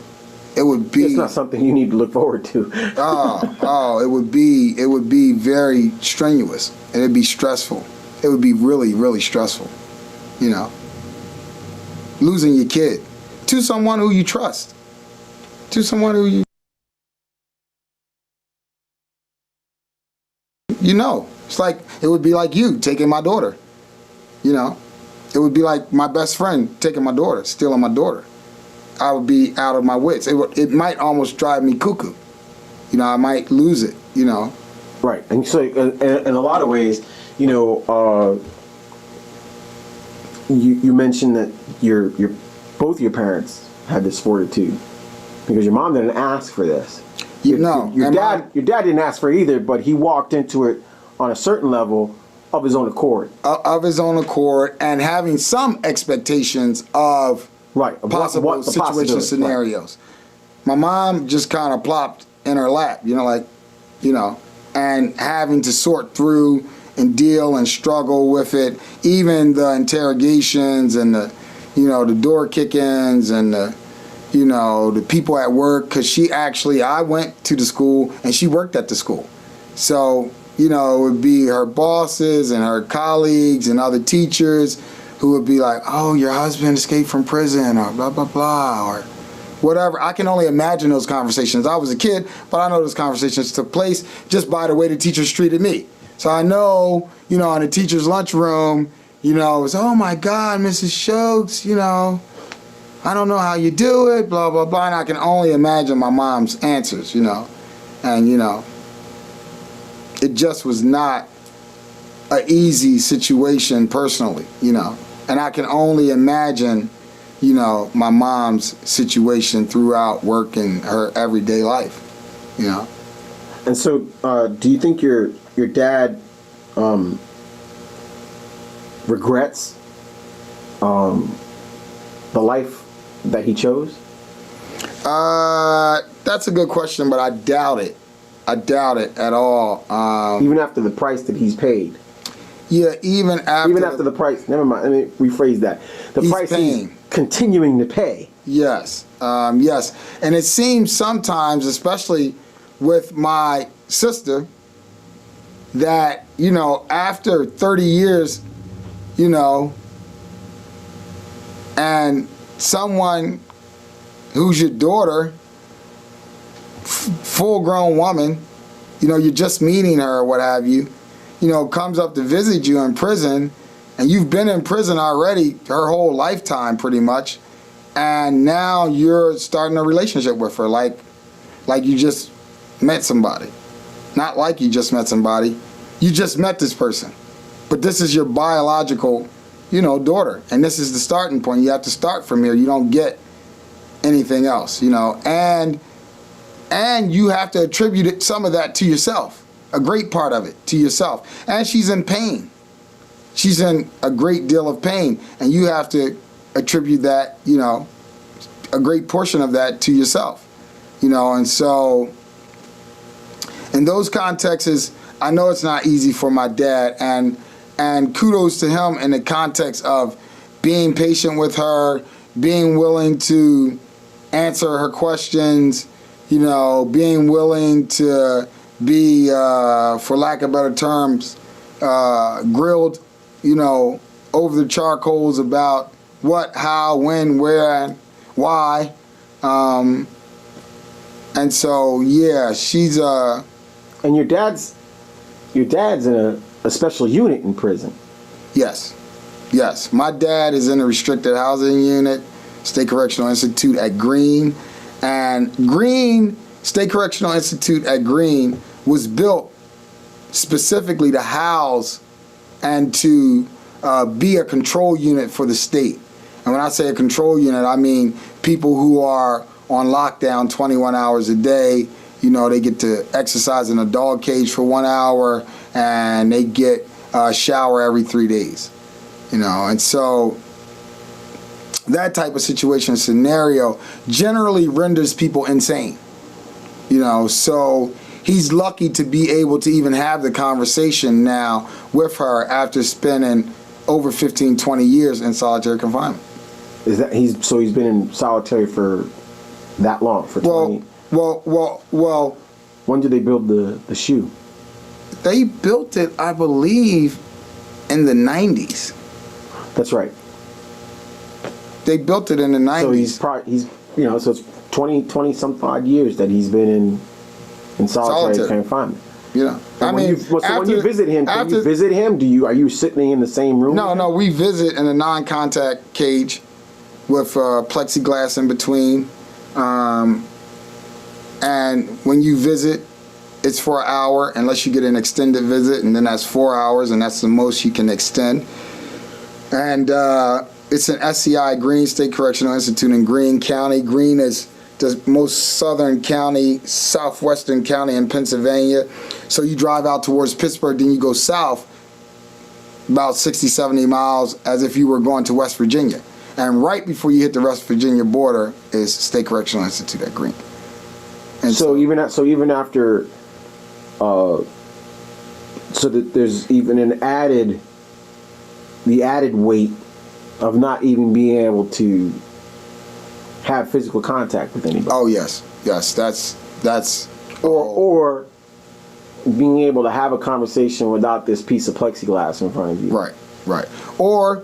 It's not something you need to look forward to. It would be very strenuous, and it'd be stressful. It would be really, really stressful, losing your kid to someone who you trust, to someone who you, it's like, it would be like you taking my daughter, it would be like my best friend taking my daughter, stealing my daughter. I would be out of my wits. It might almost drive me cuckoo. I might lose it, Right. And so in a lot of ways, you mentioned that your both your parents had this fortitude because your mom didn't ask for this. Your dad didn't ask for it either, but he walked into it on a certain level of his own accord. Of his own accord, and having some expectations of possible situation scenarios. Right. My mom just kind of plopped in her lap, and having to sort through and deal and struggle with it, even the interrogations and the door kick-ins and the people at work, because I went to the school and she worked at the school. So, it would be her bosses and her colleagues and other teachers who would be like, oh, your husband escaped from prison or blah, blah, blah, or whatever. I can only imagine those conversations. I was a kid, but I know those conversations took place just by the way the teachers treated me. So I know, in the teacher's lunchroom, it was, oh my God, Mrs. Shoatz, I don't know how you do it, blah, blah, blah. And I can only imagine my mom's answers, and, it just was not an easy situation personally, and I can only imagine, my mom's situation throughout work and her everyday life, And so, do you think your dad regrets the life that he chose? That's a good question, but I doubt it. I doubt it at all. Even after the price that he's paid. Yeah, even after the price. Never mind. Let me rephrase that. The price he's continuing to pay. Yes. Yes. And it seems sometimes, especially with my sister, that, you know, after 30 years, you know, and someone who's your daughter, full-grown woman, you know, you're just meeting her or what have you, you know, comes up to visit you in prison, and you've been in prison already her whole lifetime pretty much, and now you're starting a relationship with her like you just met somebody. Not like you just met somebody, you just met this person. But this is your biological, you know, daughter, and this is the starting point. You have to start from here. You don't get anything else, you know, and you have to attribute some of that to yourself, a great part of it to yourself. And she's in pain. She's in a great deal of pain, and you have to attribute that, you know, a great portion of that to yourself, you know. And so in those contexts, I know it's not easy for my dad, and kudos to him in the context of being patient with her, being willing to answer her questions, you know, being willing to be, for lack of better terms, grilled, you know, over the charcoals about what, how, when, where, and why. And so, yeah, she's And your dad's in a special unit in prison. Yes. Yes. My dad is in a restricted housing unit, State Correctional Institute at Greene. And Greene, State Correctional Institute at Greene was built specifically to house and to be a control unit for the state. And when I say a control unit, I mean people who are on lockdown 21 hours a day. You know, they get to exercise in a dog cage for 1 hour, and they get a shower every 3 days. You know, and so that type of situation scenario generally renders people insane. You know, so he's lucky to be able to even have the conversation now with her after spending over 15, 20 years in solitary confinement. Is that he's been in solitary for that long, for 20? Well. When did they build the shoe? They built it, I believe, in the 90s. That's right. They built it in the 90s. So he's you know, so it's 20 some odd years that he's been in solitary confinement. You know, I mean, when you visit him, can you visit him? Are you sitting in the same room? No, we visit in a non-contact cage with plexiglass in between. And when you visit, it's for an hour, unless you get an extended visit, and then that's 4 hours, and that's the most you can extend. And it's an SCI, Greene State Correctional Institute in Greene County. Greene is the most southern county, southwestern county in Pennsylvania. So you drive out towards Pittsburgh, then you go south about 60, 70 miles as if you were going to West Virginia. And right before you hit the West Virginia border is State Correctional Institute at Greene. And so even after, so that there's even the added weight of not even being able to have physical contact with anybody. Oh yes, that's or being able to have a conversation without this piece of plexiglass in front of you. Right. Or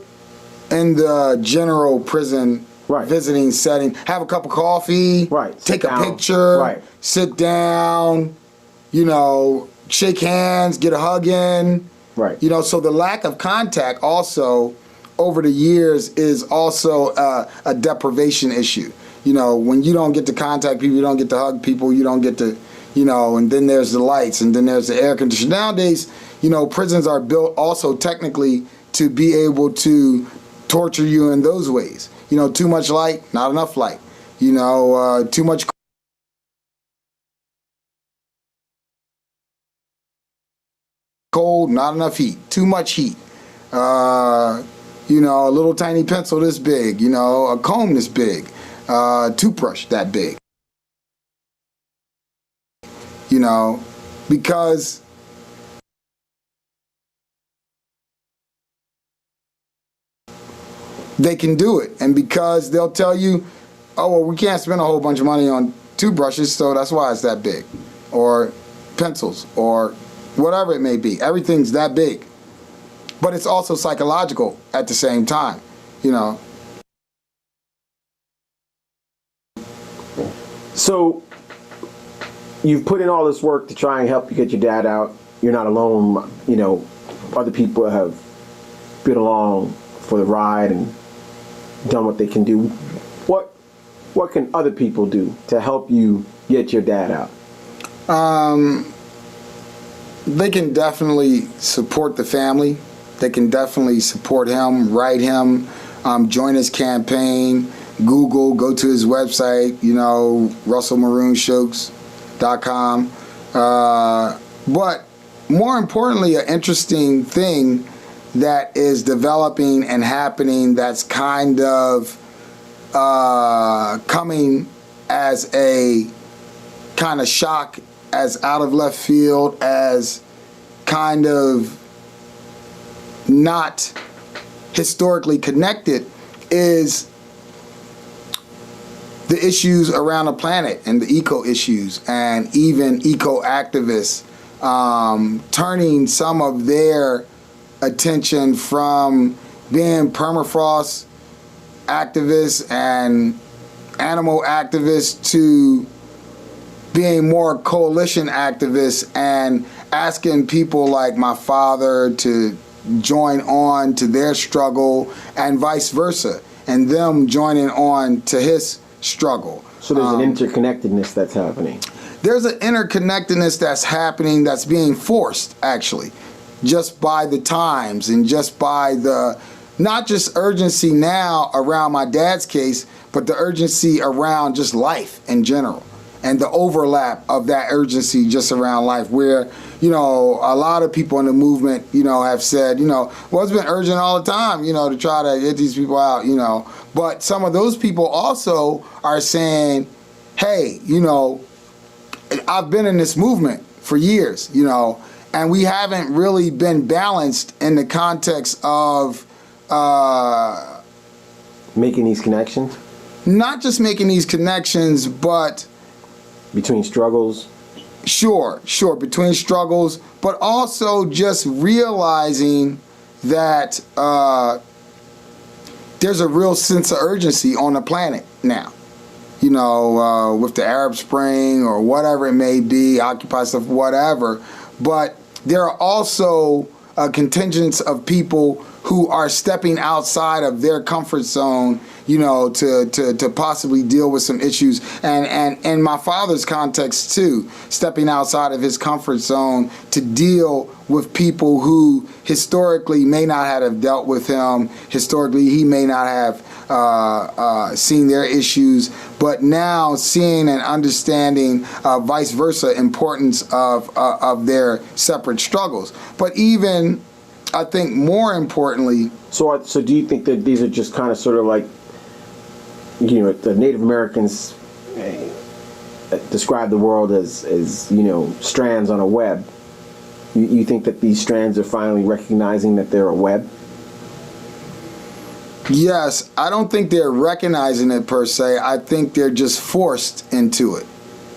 in the general prison visiting setting, have a cup of coffee, take a picture, sit down, you know, shake hands, get a hug in. Right. You know, so the lack of contact also over the years is also a deprivation issue. You know, when you don't get to contact people, you don't get to hug people, you don't get to, you know, and then there's the lights and then there's the air conditioning. Nowadays, you know, prisons are built also technically to be able to torture you in those ways. You know, too much light, not enough light. You know, too much cold, not enough heat. Too much heat. You know, a little tiny pencil this big. You know, a comb this big. Toothbrush that big. You know, because they can do it, and because they'll tell you oh, well, we can't spend a whole bunch of money on toothbrushes, so that's why it's that big. Or pencils, or whatever it may be. Everything's that big. But it's also psychological at the same time, you know. So you've put in all this work to try and help you get your dad out. You're not alone, you know, other people have been along for the ride and done what they can do. What can other people do to help you get your dad out? They can definitely support the family. They can definitely support him, write him, join his campaign, Google, go to his website, you know, russellmaroonshoatz.com. But more importantly, an interesting thing that is developing and happening that's kind of coming as a kind of shock, as out of left field, as kind of not historically connected, is the issues around the planet and the eco issues, and even eco activists turning some of their attention from being permafrost activists and animal activists to being more coalition activists and asking people like my father to join on to their struggle and vice versa, and them joining on to his struggle. So there's an interconnectedness that's happening. There's an interconnectedness that's happening that's being forced, actually, just by the times and just by the, not just urgency now around my dad's case, but the urgency around just life in general, and the overlap of that urgency just around life, where, you know, a lot of people in the movement, you know, have said, you know, well, it's been urgent all the time, you know, to try to get these people out, you know. But some of those people also are saying, hey, you know, I've been in this movement for years, you know, and we haven't really been balanced in the context of Making these connections? not just making these connections, but Between struggles? Sure, between struggles, but also just realizing that there's a real sense of urgency on the planet now. You know, with the Arab Spring or whatever it may be, Occupy stuff, whatever. But there are also contingents of people who are stepping outside of their comfort zone, you know, to possibly deal with some issues. And in my father's context too, stepping outside of his comfort zone to deal with people who historically may not have dealt with him. Historically, he may not have seen their issues, but now seeing and understanding vice versa importance of their separate struggles. But even, I think more importantly, So do you think that these are just kind of sort of like, you know, the Native Americans describe the world as you know, strands on a web? You think that these strands are finally recognizing that they're a web? yes, I don't think they're recognizing it per se. I think they're just forced into it.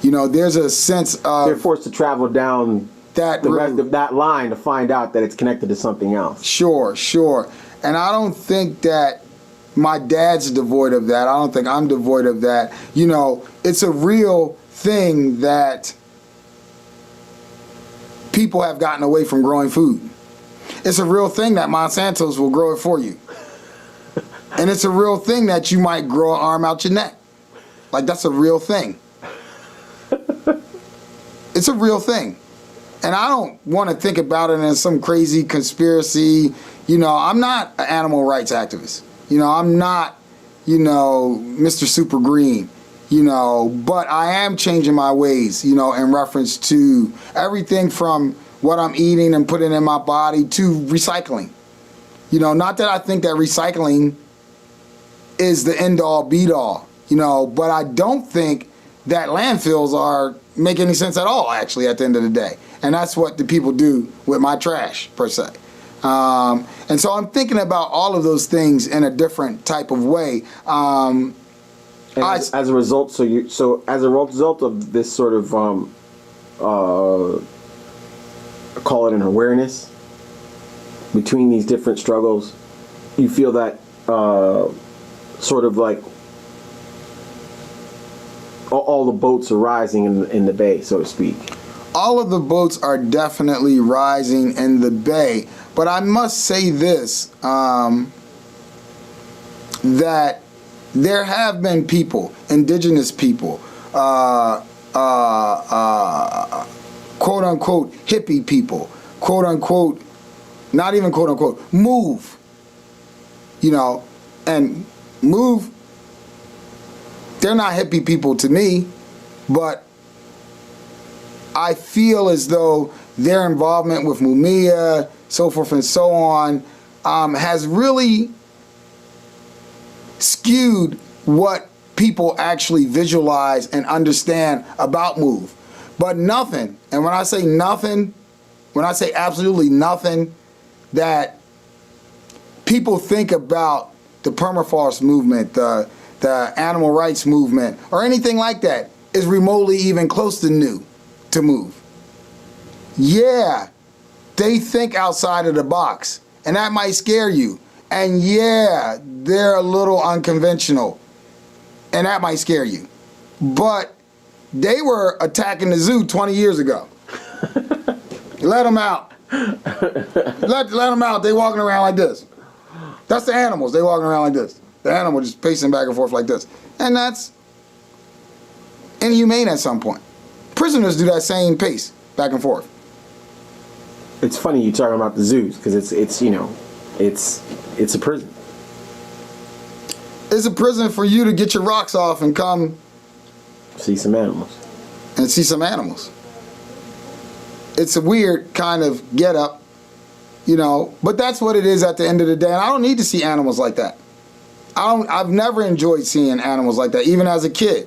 You know, there's a sense of They're forced to travel down that the route. rest of that line to find out that it's connected to something else. Sure. And I don't think that my dad's devoid of that. I don't think I'm devoid of that. You know, it's a real thing that people have gotten away from growing food. It's a real thing that Monsanto's will grow it for you. And it's a real thing that you might grow an arm out your neck. Like, that's a real thing. It's a real thing. And I don't want to think about it in some crazy conspiracy. You know, I'm not an animal rights activist. You know, I'm not, you know, Mr. Super Green, you know, but I am changing my ways, you know, in reference to everything from what I'm eating and putting in my body to recycling. You know, not that I think that recycling is the end-all, be-all, you know, but I don't think that landfills make any sense at all, actually, at the end of the day. And that's what the people do with my trash, per se. And so I'm thinking about all of those things in a different type of way. And And as a result, so as a result of this sort of call it an awareness between these different struggles, you feel that sort of like all the boats are rising in the bay, so to speak. All of the boats are definitely rising in the bay, but I must say this, that there have been people, indigenous people, quote unquote hippie people, quote unquote, not even quote unquote, move, and move, they're not hippie people to me, but I feel as though their involvement with Mumia, so forth and so on, has really skewed what people actually visualize and understand about Move. But nothing, and when I say nothing, when I say absolutely nothing, that people think about the permafrost movement, the animal rights movement, or anything like that is remotely even close to new to Move. Yeah, they think outside of the box, and that might scare you. And yeah, they're a little unconventional, and that might scare you. But they were attacking the zoo 20 years ago. Let them out. Let them out. They walking around like this. That's the animals. They walking around like this. The animal just pacing back and forth like this. And that's inhumane at some point. Prisoners do that same pace, back and forth. It's funny you talking about the zoos, because it's a prison. It's a prison for you to get your rocks off and come see some animals. And see some animals. It's a weird kind of get up, but that's what it is at the end of the day. And I don't need to see animals like that. I've never enjoyed seeing animals like that, even as a kid.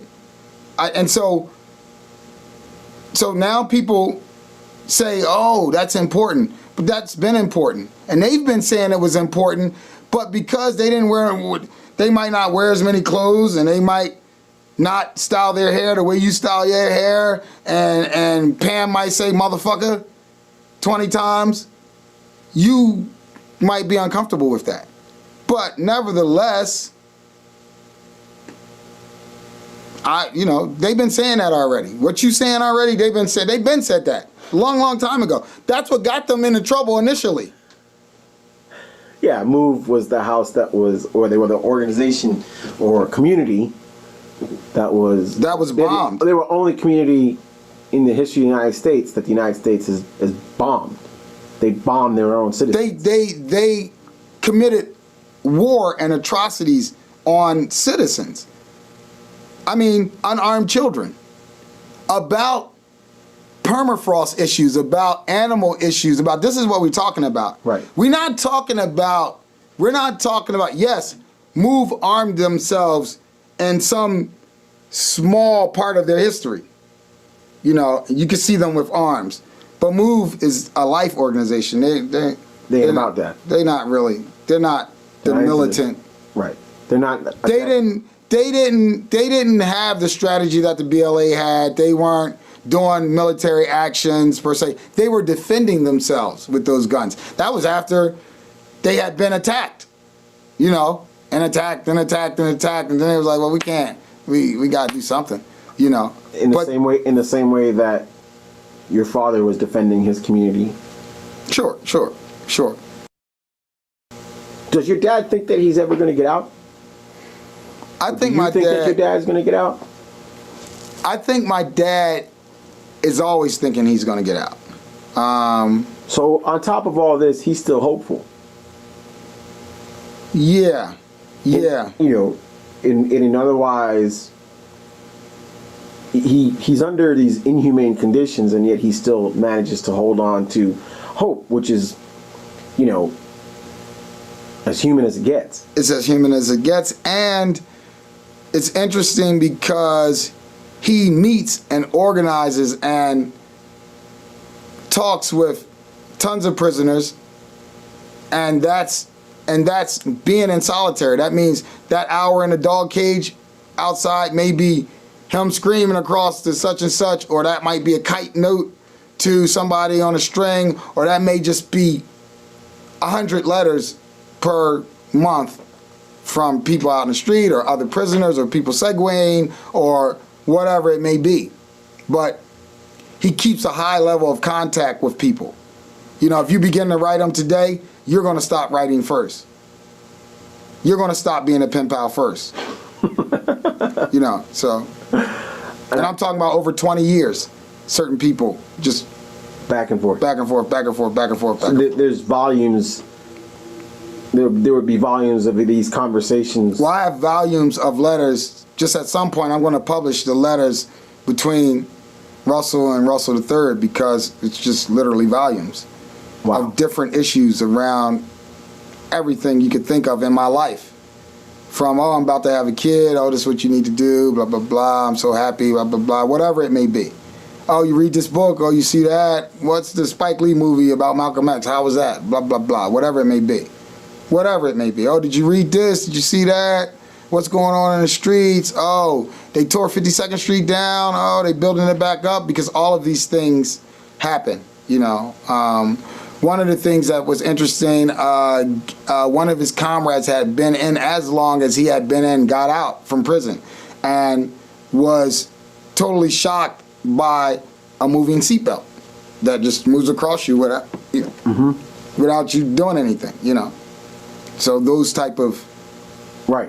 So now people say, oh, that's important. But that's been important. And they've been saying it was important, but because they might not wear as many clothes, and they might not style their hair the way you style your hair, and Pam might say motherfucker 20 times, you might be uncomfortable with that. But nevertheless, they've been saying that already. What you saying already, they've been said that a long time ago. That's what got them into trouble initially. Yeah, Move was the house or they were the organization or community that was bombed. They were only community in the history of the United States that the United States has bombed. They bombed their own citizens. They committed war and atrocities on citizens. I mean, unarmed children. About permafrost issues, about animal issues, about this is what we're talking about. Right. We're not talking about, yes, Move armed themselves in some small part of their history. You can see them with arms. But Move is a life organization. They ain't about that. They're not really. They're not the militant. Right. They're not. They didn't have the strategy that the BLA had. They weren't doing military actions per se. They were defending themselves with those guns. That was after they had been attacked, and attacked, and attacked, and attacked, and then it was like, well, we can't. We got to do something, In the same way that your father was defending his community. Sure. Does your dad think that he's ever going to get out? I think that your dad's going to get out? I think my dad is always thinking he's going to get out. So on top of all this, he's still hopeful. Yeah. In otherwise, he's under these inhumane conditions, and yet he still manages to hold on to hope, which is, as human as it gets. It's as human as it gets, and it's interesting because he meets and organizes and talks with tons of prisoners, and that's being in solitary. That means that hour in a dog cage outside may be him screaming across to such and such, or that might be a kite note to somebody on a string, or that may just be 100 letters per month from people out in the street or other prisoners or people segueing or whatever it may be. But he keeps a high level of contact with people. You know, if you begin to write them today, you're going to stop writing first. You're going to stop being a pen pal first. You know, so, and I'm talking about over 20 years, certain people just back and forth. There's volumes. There would be volumes of these conversations. Well, I have volumes of letters. Just at some point, I'm going to publish the letters between Russell and Russell III, because it's just literally volumes of different issues around everything you could think of in my life. From, oh, I'm about to have a kid, oh, this is what you need to do, blah, blah, blah, I'm so happy, blah, blah, blah, whatever it may be. Oh, you read this book, oh, you see that, what's the Spike Lee movie about Malcolm X, how was that, blah, blah, blah, whatever it may be. Whatever it may be. Oh, did you read this, did you see that, what's going on in the streets, oh, they tore 52nd Street down, oh, they building it back up, because all of these things happen, you know. One of the things that was interesting, one of his comrades had been in as long as he had been in, got out from prison, and was totally shocked by a moving seatbelt that just moves across you without, you know, without you doing anything, you know. So those type of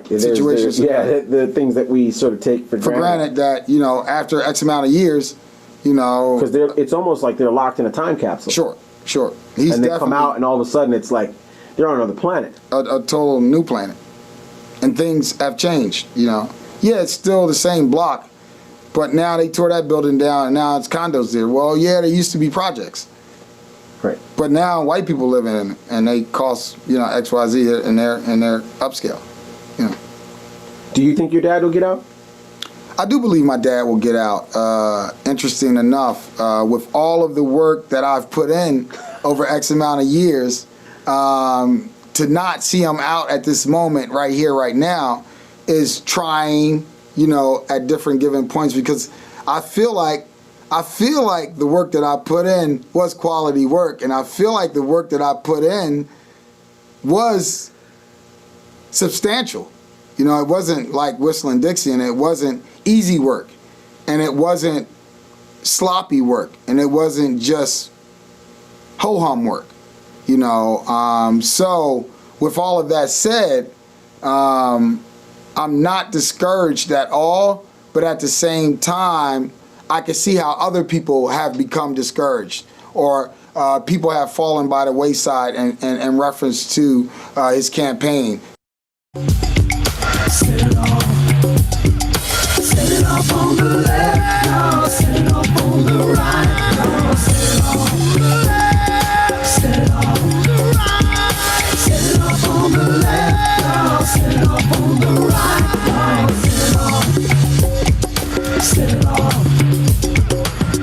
situations. The things that we sort of take for granted that, you know, after X amount of years, you know. Because it's almost like they're locked in a time capsule. Sure. And they come out, and all of a sudden it's like they're on another planet. A total new planet. And things have changed, you know. Yeah, it's still the same block, but now they tore that building down, and now it's condos there. Well, yeah, there used to be projects. Right. But now white people live in them, and they cost, you know, XYZ, and they're upscale, you know. Do you think your dad will get out? I do believe my dad will get out. Interesting enough, with all of the work that I've put in over X amount of years, to not see him out at this moment right here, right now, is trying, you know, at different given points, because I feel like the work that I put in was quality work, and I feel like the work that I put in was substantial. You know, it wasn't like whistling Dixie, and it wasn't easy work, and it wasn't sloppy work, and it wasn't just ho-hum work, you know. So with all of that said, I'm not discouraged at all, but at the same time, I can see how other people have become discouraged, or people have fallen by the wayside in reference to his campaign. Set it off. Set it off on the left, y'all. Set it off on the right, y'all. Set it off on the left. Set it off on the right. Set it off on the left, y'all. Set it off on the right, y'all. Set it off.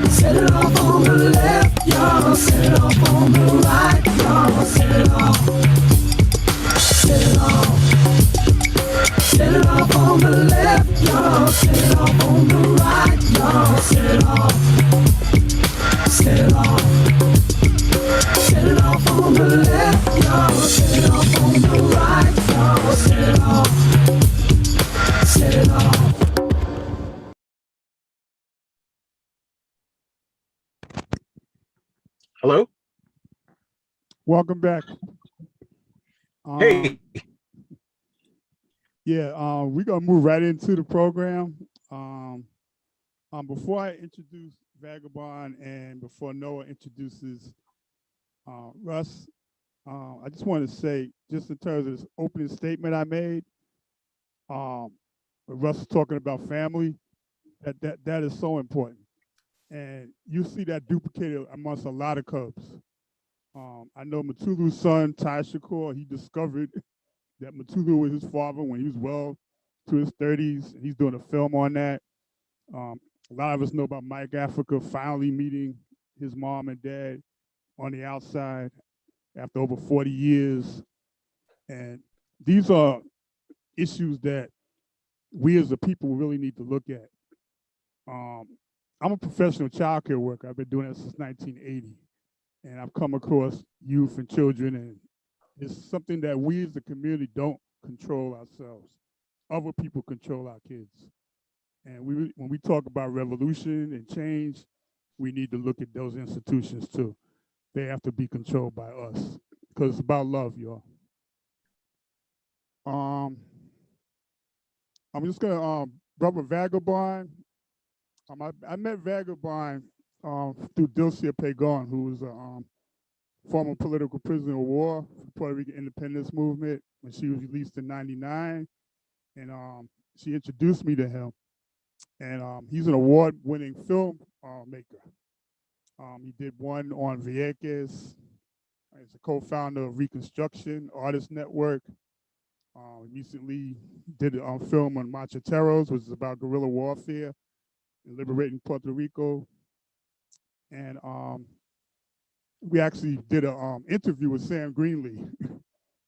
Set it off on the left, y'all. Set it off on the right, y'all. Set it off. Set it off. Set it off on the left, y'all. Set it off on the right, y'all. Set it off. Set it off. Set it off on the left, y'all. Set it off on the right, y'all. Set it off. Set it off. Hello? Welcome back. Hey. Yeah, we're gonna move right into the program. Before I introduce Vagabond and before Noah introduces Russ, I just want to say, just in terms of this opening statement I made, Russ was talking about family, that is so important. And you see that duplicated amongst a lot of Cubs. I know Matulu's son, Ty Shakur, he discovered that Matulu was his father when he was well to his 30s. And he's doing a film on that. A lot of us know about Mike Africa finally meeting his mom and dad on the outside after over 40 years. And these are issues that we as a people really need to look at. I'm a professional child care worker. I've been doing it since 1980, and I've come across youth and children, and it's something that we as a community don't control ourselves. Other people control our kids. And when we talk about revolution and change, we need to look at those institutions too. They have to be controlled by us because it's about love, y'all. I'm just gonna brother Vagabond. I met Vagabond through Dilcia Pagon, who was a former political prisoner of war for the Puerto Rican independence movement when she was released in '99, and she introduced me to him. And he's an award-winning film maker. He did one on Vieques. He's a co-founder of Reconstruction Artist Network. Recently did a film on Macheteros, which is about guerrilla warfare and liberating Puerto Rico. And we actually did an interview with Sam Greenlee.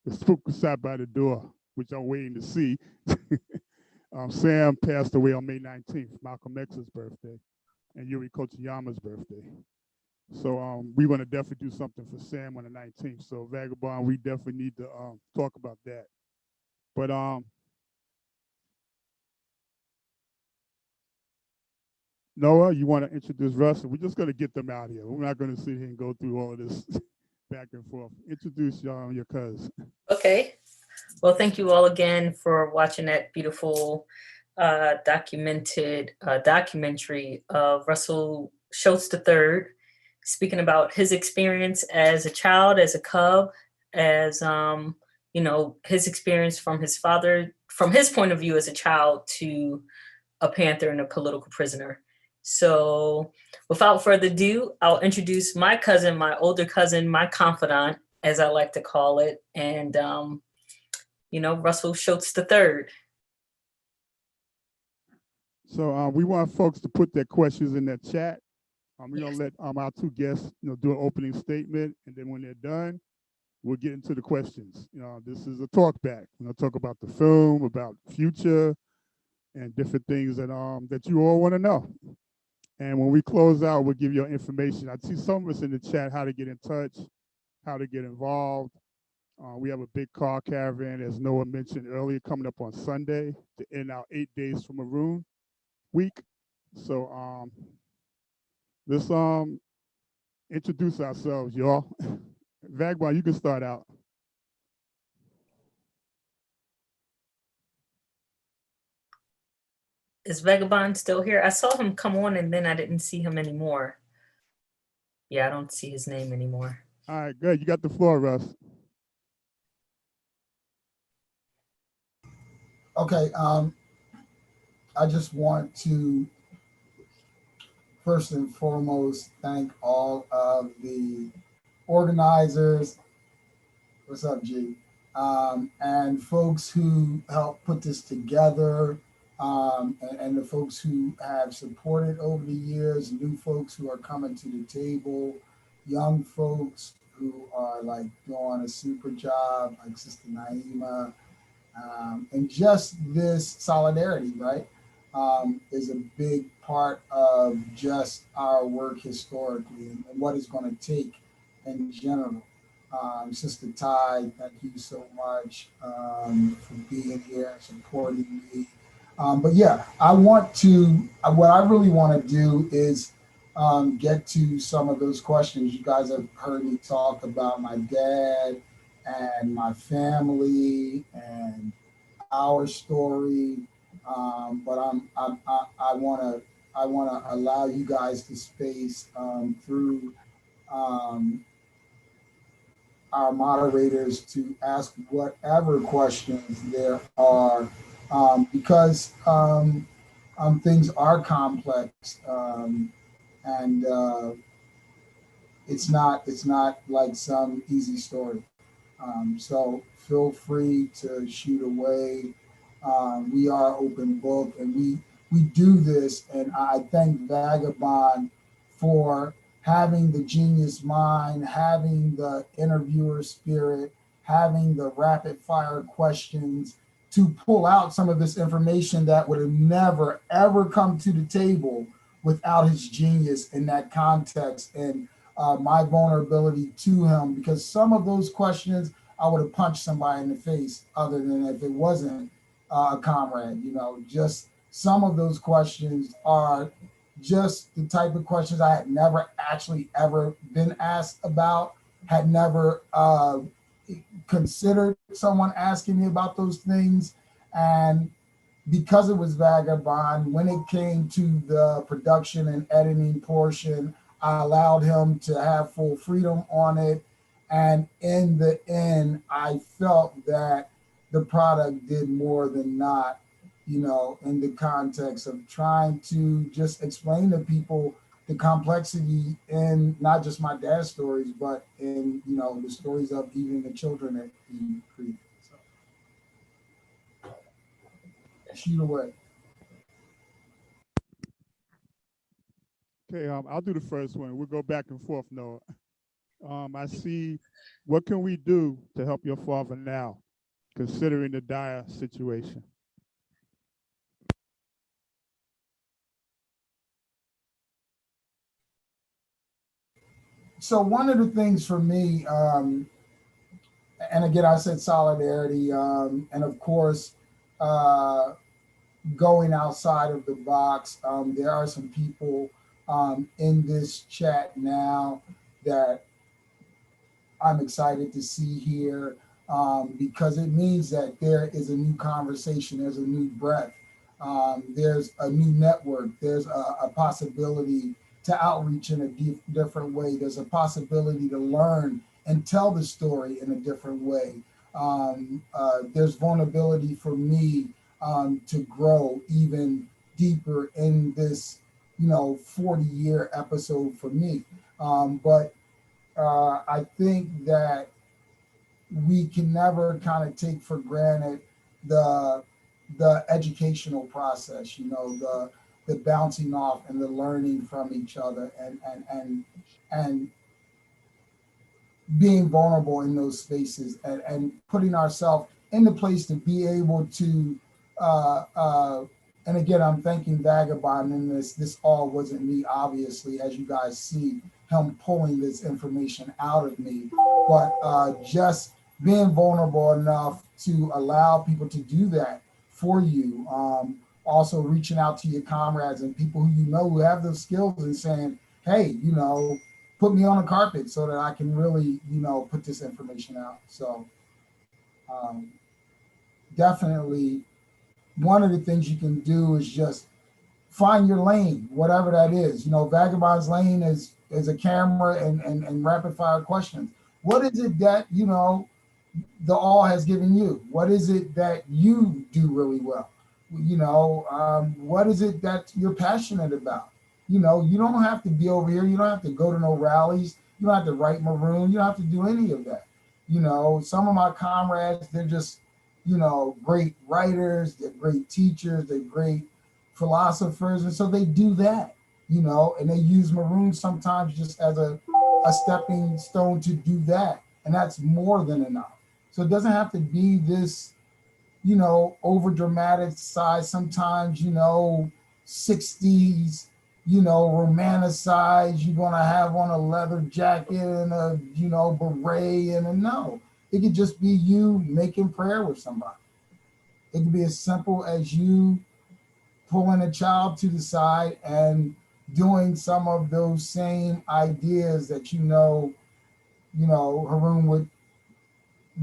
The spook was sat by the door, which I'm waiting to see. Sam passed away on May 19th, Malcolm X's birthday, and Yuri Kochiyama's birthday. So we're going to definitely do something for Sam on the 19th. So Vagabond, we definitely need to talk about that. But Noah, you want to introduce Russ? We're just going to get them out here. We're not going to sit here and go through all of this back and forth. Introduce your cousin. Okay. Well, thank you all again for watching that beautiful documentary of Russell Shoatz III, speaking about his experience as a child, as a cub, as his experience from his father, from his point of view as a child, to a Panther and a political prisoner. So without further ado, I'll introduce my cousin, my older cousin, my confidant, as I like to call it, and Russell Shoatz III. So we want folks to put their questions in that chat. We're going to let our two guests do an opening statement, and then when they're done, we'll get into the questions. This is a talk back. We're going to talk about the film, about future, and different things that you all want to know. And when we close out, we'll give you information. I see some of us in the chat how to get in touch, how to get involved. We have a big car caravan, as Noah mentioned earlier, coming up on Sunday to end our 8 days for Maroon week. So let's introduce ourselves, y'all. Vagabond, you can start out. Is Vagabond still here? I saw him come on and then I didn't see him anymore. Yeah, I don't see his name anymore. All right, good. You got the floor, Russ. Okay, I just want to first and foremost thank all of the organizers. What's up, G? And folks who helped put this together, and the folks who have supported over the years, new folks who are coming to the table, young folks who are like doing a super job, like Sister Naima, and just this solidarity, right, is a big part of just our work historically and what it's going to take in general. Sister Ty, thank you so much for being here and supporting me. But yeah, what I really want to do is get to some of those questions. You guys have heard me talk about my dad and my family and our story, but I want to allow you guys the space through our moderators to ask whatever questions there are, because things are complex, and it's not like some easy story. So feel free to shoot away. We are open book, and we do this, and I thank Vagabond for having the genius mind, having the interviewer spirit, having the rapid fire questions, to pull out some of this information that would have never, ever come to the table without his genius in that context and my vulnerability to him, because some of those questions I would have punched somebody in the face other than if it wasn't a comrade. You know, just some of those questions are just the type of questions I had never actually ever been asked about, had never considered someone asking me about those things. And because it was Vagabond, when it came to the production and editing portion, I allowed him to have full freedom on it. And in the end, I felt that the product did more than not, you know, in the context of trying to just explain to people the complexity in not just my dad's stories, but in, you know, the stories of even the children that he created. So, shoot away. Okay, I'll do the first one. We'll go back and forth, Noah. I see, what can we do to help your father now, considering the dire situation? So one of the things for me, and again, I said solidarity, and of course, going outside of the box. There are some people in this chat now that I'm excited to see here, because it means that there is a new conversation, there's a new breath, there's a new network, there's a possibility to outreach in a different way, there's a possibility to learn and tell the story in a different way. There's vulnerability for me to grow even deeper in this, you know, 40-year episode for me. But I think that we can never kind of take for granted the educational process, you know, the bouncing off and the learning from each other, and being vulnerable in those spaces, and putting ourselves in the place to be able to and again, I'm thanking Vagabond in this. This all wasn't me, obviously, as you guys see him pulling this information out of me, but just being vulnerable enough to allow people to do that for you. Also reaching out to your comrades and people who you know who have those skills and saying, hey, you know, put me on a carpet so that I can really, you know, put this information out. So definitely one of the things you can do is just find your lane, whatever that is. You know, Vagabond's lane is a camera and rapid fire questions. What is it that, you know, the all has given you? What is it that you do really well? You know, what is it that you're passionate about? You know, you don't have to be over here. You don't have to go to no rallies. You don't have to write Maroon. You don't have to do any of that. You know, some of my comrades, they're just, you know, great writers, they're great teachers, they're great philosophers. And so they do that, you know, and they use Maroon sometimes just as a stepping stone to do that. And that's more than enough. So it doesn't have to be this, you know, over dramatic size, sometimes, you know, 60s, you know, romanticized, you're gonna have on a leather jacket and a, you know, beret and a no. It could just be you making prayer with somebody. It could be as simple as you pulling a child to the side and doing some of those same ideas that you know, Haroon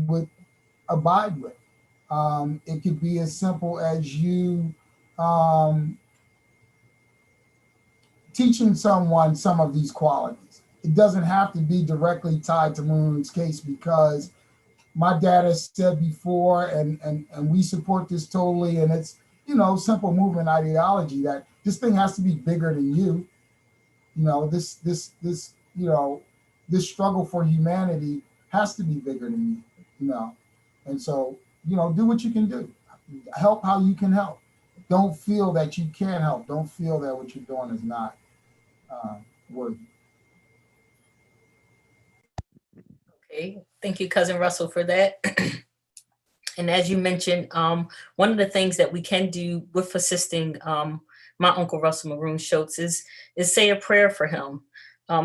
would abide with. It could be as simple as you teaching someone some of these qualities. It doesn't have to be directly tied to Maroon's case, because my dad has said before, and we support this totally, and it's, you know, simple movement ideology that this thing has to be bigger than you. You know, this you know, this struggle for humanity has to be bigger than you, you know. And so, you know, do what you can do. Help how you can help. Don't feel that you can't help. Don't feel that what you're doing is not worthy. Okay, thank you, Cousin Russell, for that. And as you mentioned, one of the things that we can do with assisting my uncle Russell Maroon Shoatz is say a prayer for him.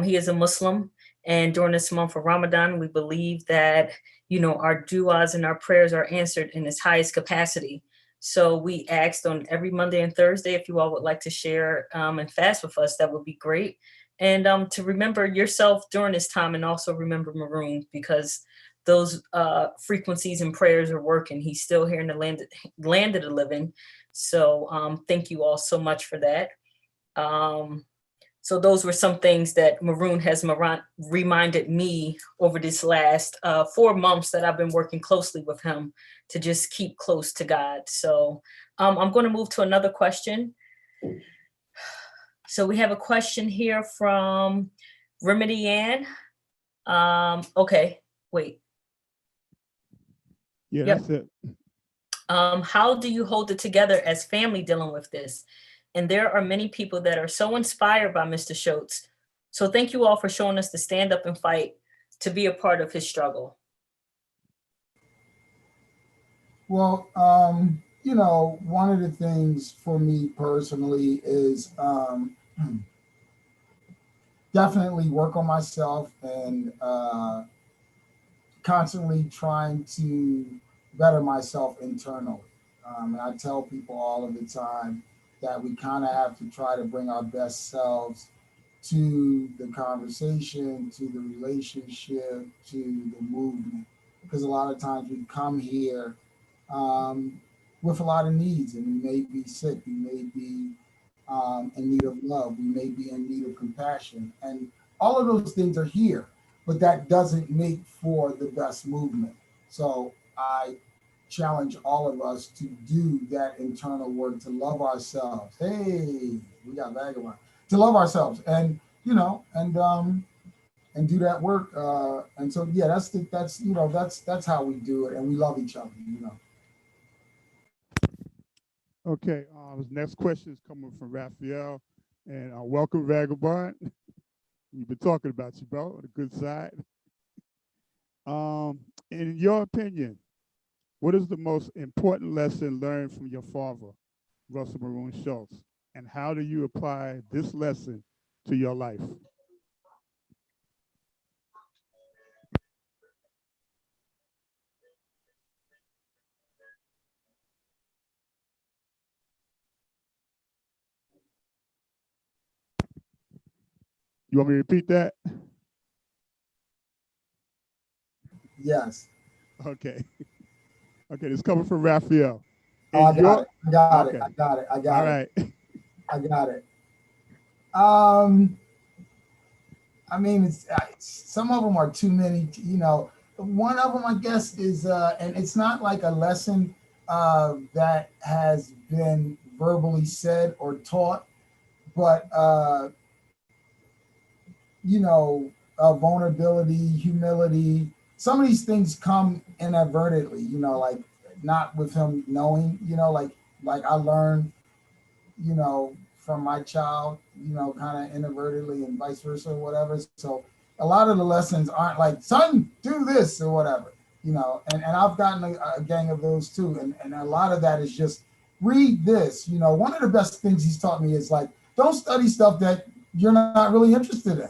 He is a Muslim, and during this month of Ramadan, we believe that, you know, our du'as and our prayers are answered in its highest capacity. So we asked on every Monday and Thursday, if you all would like to share and fast with us, that would be great. And to remember yourself during this time, and also remember Maroon, because those frequencies and prayers are working. He's still here in the land of the living. So thank you all so much for that. So those were some things that Maroon has reminded me over this last 4 months that I've been working closely with him to just keep close to God. So I'm going to move to another question. So we have a question here from Remedy Ann. Okay, wait. Yeah, Yep. that's it. How do you hold it together as family dealing with this? And there are many people that are so inspired by Mr. Shoatz. So thank you all for showing us to stand up and fight to be a part of his struggle. Well, you know, one of the things for me personally is definitely work on myself and constantly trying to better myself internally. And I tell people all of the time that we kind of have to try to bring our best selves to the conversation, to the relationship, to the movement. Because a lot of times we come here with a lot of needs, and we may be sick, we may be in need of love, we may be in need of compassion, and all of those things are here, but that doesn't make for the best movement. So I challenge all of us to do that internal work, to love ourselves. Hey, we got Vagabond. To love ourselves, and you know, and do that work. And so yeah, that's how we do it, and we love each other. You know. Okay, this next question is coming from Raphael, and welcome, Vagabond. We've been talking about you, bro, on the good side. In your opinion, what is the most important lesson learned from your father, Russell Maroon Shoatz, and how do you apply this lesson to your life? You want me to repeat that? Yes. Okay. Okay, it's coming from Raphael. Oh, I got it. I got okay. it. I got it. I got All it. right. I got it. I mean, it's some of them are too many. You know, one of them, I guess, is and it's not like a lesson that has been verbally said or taught, but you know, vulnerability, humility. Some of these things come inadvertently. You know, like not with him knowing. You know, like I learned, you know, from my child, you know, kind of inadvertently and vice versa or whatever. So a lot of the lessons aren't like, son, do this or whatever, you know, and I've gotten a gang of those too. And a lot of that is just read this. You know, one of the best things he's taught me is like, don't study stuff that you're not really interested in.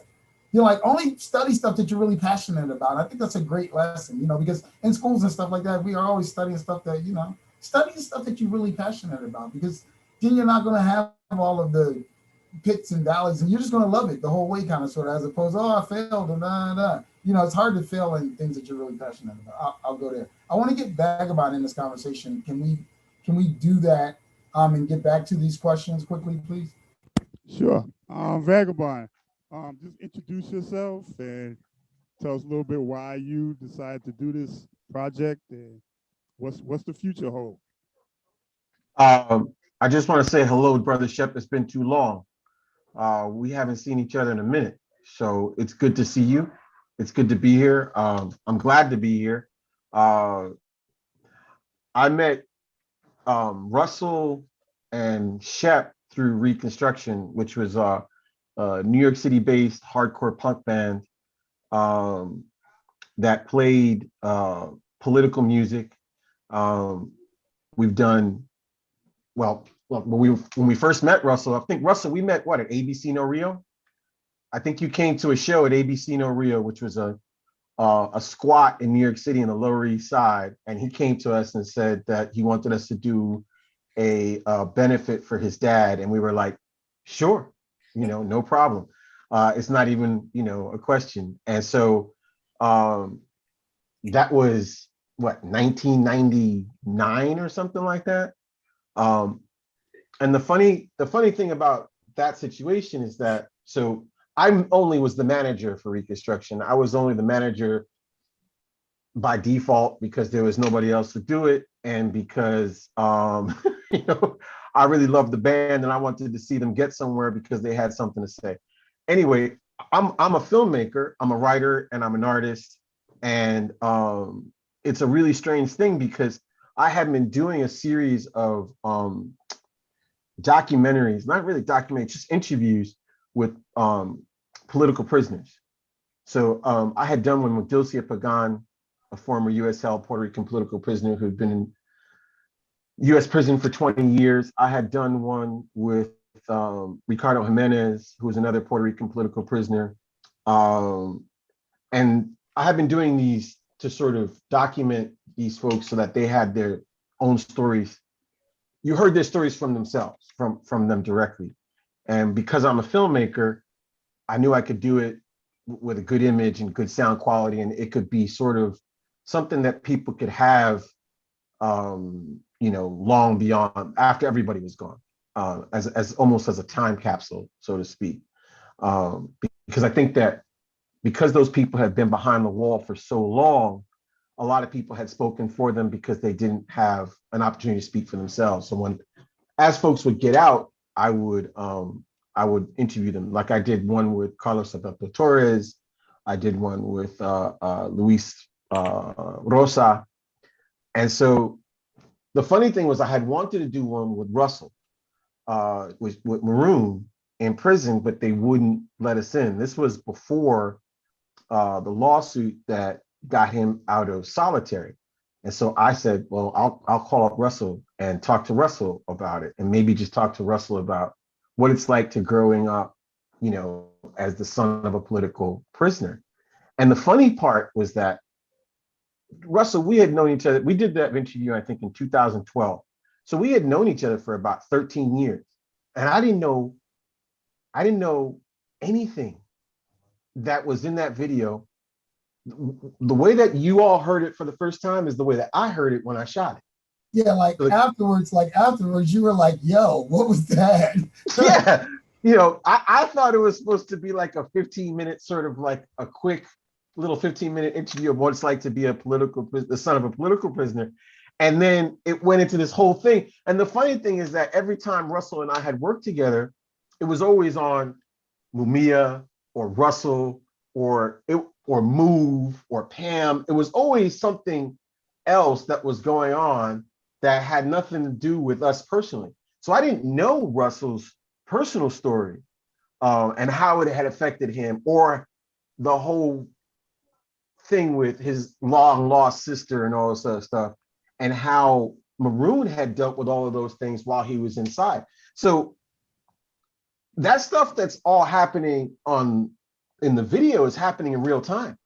You're like, only study stuff that you're really passionate about. I think that's a great lesson, you know, because in schools and stuff like that, we are always studying stuff that, you know, study stuff that you're really passionate about, because then you're not going to have all of the pits and valleys, and you're just going to love it the whole way, kind of, sort of, as opposed to, oh, I failed, and you know, it's hard to fail in things that you're really passionate about. I'll go there. I want to get Vagabond in this conversation. Can we do that and get back to these questions quickly, please? Sure. Vagabond, just introduce yourself and tell us a little bit why you decided to do this project and what's the future hold. I just want to say hello, Brother Shep. It's been too long. We haven't seen each other in a minute, so it's good to see you. It's good to be here. I'm glad to be here. I met Russell and Shep through Reconstruction, which was a New York City-based hardcore punk band that played political music, We've done, well, when we first met Russell, I think, Russell, we met, what, at ABC No Rio? I think you came to a show at ABC No Rio, which was a squat in New York City in the Lower East Side. And he came to us and said that he wanted us to do a benefit for his dad. And we were like, sure, no problem. It's not even, a question. And so that was what, 1999 or something like that. And the funny thing about that situation is that, so I only was the manager for Reconstruction. I was only the manager by default because there was nobody else to do it, and because I really loved the band and I wanted to see them get somewhere because they had something to say. Anyway, I'm a filmmaker, I'm a writer, and I'm an artist, and it's a really strange thing because I had been doing a series of documentaries, not really documentaries, just interviews with political prisoners. So I had done one with Dilcia Pagan, a former U.S. held Puerto Rican political prisoner who'd been in U.S. prison for 20 years. I had done one with Ricardo Jimenez, who was another Puerto Rican political prisoner. And I have been doing these to sort of document these folks so that they had their own stories. You heard their stories from themselves, from them directly. And because I'm a filmmaker, I knew I could do it with a good image and good sound quality, and it could be sort of something that people could have, long beyond, after everybody was gone, as almost as a time capsule, so to speak. Because I think that because those people had been behind the wall for so long, a lot of people had spoken for them because they didn't have an opportunity to speak for themselves. So as folks would get out, I would interview them. Like I did one with Carlos Alberto Torres. I did one with Luis Rosa. And so the funny thing was I had wanted to do one with Russell, with Maroon in prison, but they wouldn't let us in. This was before the lawsuit that got him out of solitary. And so I said, well, I'll call up Russell and talk to Russell about it, and maybe just talk to Russell about what it's like to growing up, as the son of a political prisoner. And the funny part was that Russell, we had known each other. We did that interview, I think, in 2012. So we had known each other for about 13 years. And I didn't know anything that was in that video. The way that you all heard it for the first time is the way that I heard it when I shot it. Yeah, afterwards, you were like, yo, what was that? Yeah. I thought it was supposed to be like a 15-minute sort of like a quick little 15-minute interview of what it's like to be the son of a political prisoner. And then it went into this whole thing. And the funny thing is that every time Russell and I had worked together, it was always on Mumia or Russell or Move or Pam. It was always something else that was going on that had nothing to do with us personally. So I didn't know Russell's personal story and how it had affected him, or the whole thing with his long lost sister and all this other stuff, and how Maroon had dealt with all of those things while he was inside. So that stuff that's all happening in the video is happening in real time.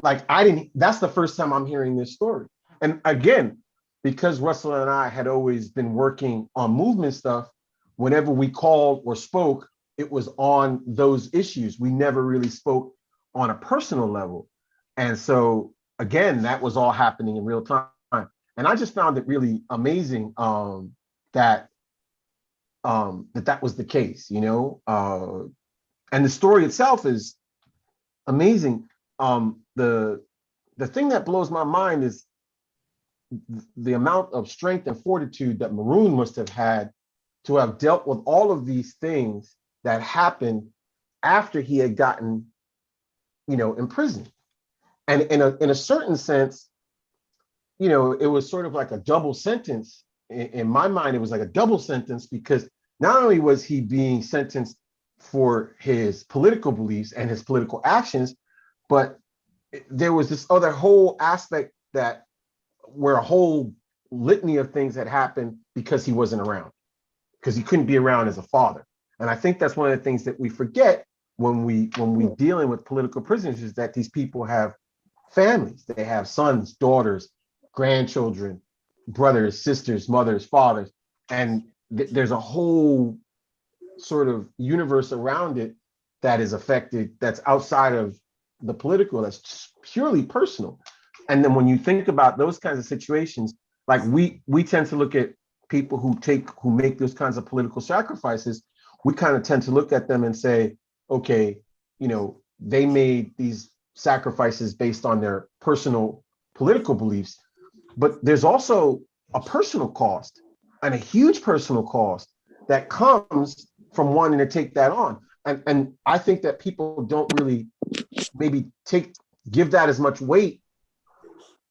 That's the first time I'm hearing this story. And again, because Russell and I had always been working on movement stuff, whenever we called or spoke, it was on those issues. We never really spoke on a personal level. And so again, that was all happening in real time. And I just found it really amazing that was the case, and the story itself is amazing. The thing that blows my mind is the amount of strength and fortitude that Maroon must have had to have dealt with all of these things that happened after he had gotten, in prison. And in a certain sense, it was sort of like a double sentence. In my mind, it was like a double sentence, because not only was he being sentenced for his political beliefs and his political actions, but there was this other whole aspect where a whole litany of things that happened because he wasn't around, because he couldn't be around as a father. And I think that's one of the things that we forget when we dealing with political prisoners, is that these people have families. They have sons, daughters, grandchildren, brothers, sisters, mothers, fathers, and there's a whole sort of universe around it that is affected, that's outside of the political, that's purely personal. And then when you think about those kinds of situations, like we tend to look at people who make those kinds of political sacrifices, we kind of tend to look at them and say, okay, you know, they made these sacrifices based on their personal political beliefs, but there's also a personal cost, and a huge personal cost that comes from wanting to take that on. And I think that people don't really maybe give that as much weight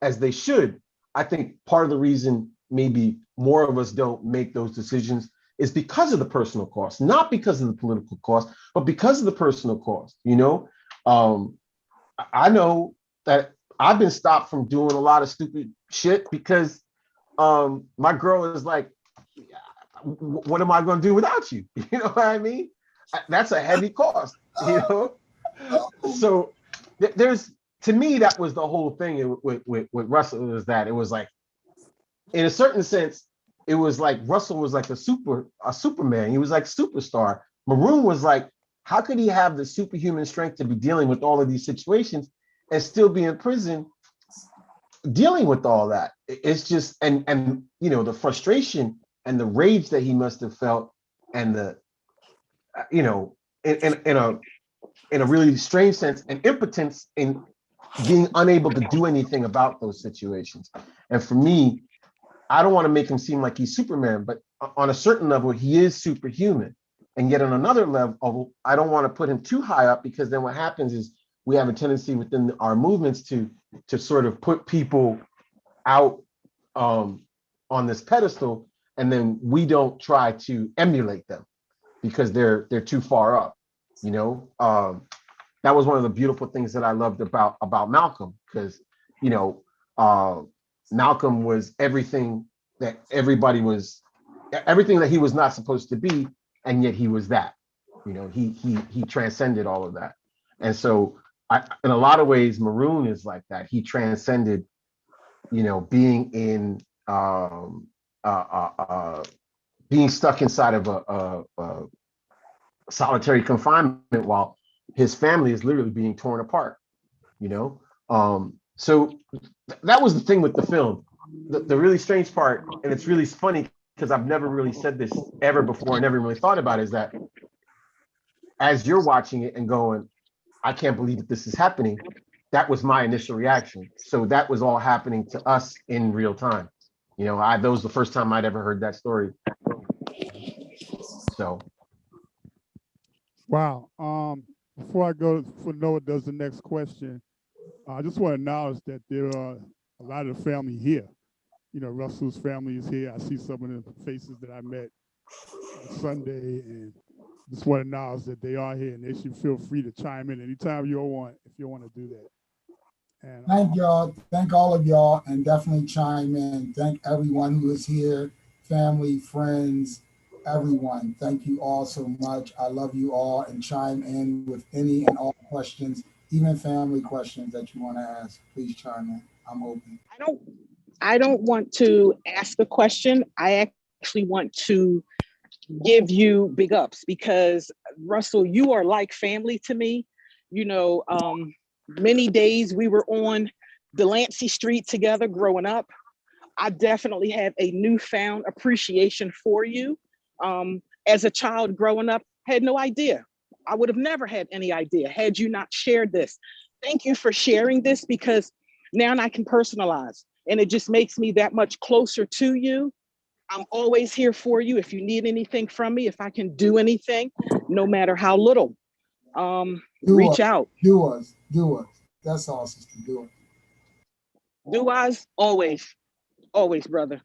as they should. I think part of the reason maybe more of us don't make those decisions is because of the personal cost, not because of the political cost, but because of the personal cost. You know, I know that I've been stopped from doing a lot of stupid shit because my girl is like, what am I going to do without you? You know what I mean? That's a heavy cost, you know? So there's, to me, that was the whole thing with Russell, is that it was like, in a certain sense, it was like Russell was like a Superman. He was like superstar. Maroon was like, how could he have the superhuman strength to be dealing with all of these situations and still be in prison dealing with all that? It's just, and you know, the frustration and the rage that he must have felt, and the, you know, in a really strange sense, and impotence in being unable to do anything about those situations. And for me, I don't want to make him seem like he's Superman, but on a certain level, he is superhuman. And yet on another level, I don't want to put him too high up, because then what happens is we have a tendency within our movements to sort of put people out on this pedestal, and then we don't try to emulate them because they're too far up, you know. That was one of the beautiful things that I loved about Malcolm, because, you know, Malcolm was everything that he was not supposed to be, and yet he was that. You know, he transcended all of that. And so in a lot of ways, Maroon is like that. He transcended, you know, being in being stuck inside of a solitary confinement while his family is literally being torn apart, you know? So that was the thing with the film. The really strange part, and it's really funny because I've never really said this ever before, I never really thought about it, is that as you're watching it and going, I can't believe that this is happening, that was my initial reaction. So that was all happening to us in real time. You know, that was the first time I'd ever heard that story. So. Wow. Before I go for Noah does the next question, I just want to acknowledge that there are a lot of the family here. You know, Russell's family is here. I see some of the faces that I met on Sunday, and just want to acknowledge that they are here, and they should feel free to chime in anytime you want, if you want to do that. And thank y'all. Thank all of y'all, and definitely chime in. Thank everyone who is here, family, friends, everyone. Thank you all so much. I love you all, and chime in with any and all questions, even family questions that you want to ask. Please chime in. I'm open. I don't want to ask a question. I actually want to give you big ups, because Russell, you are like family to me. You know, many days we were on Delancey Street together growing up. I definitely have a newfound appreciation for you. As a child growing up, I had no idea. I would have never had any idea had you not shared this. Thank you for sharing this, because now I can personalize, and it just makes me that much closer to you. I'm always here for you. If you need anything from me, if I can do anything, no matter how little, reach out. Do us. That's all, sister. Do it. Do us always, brother,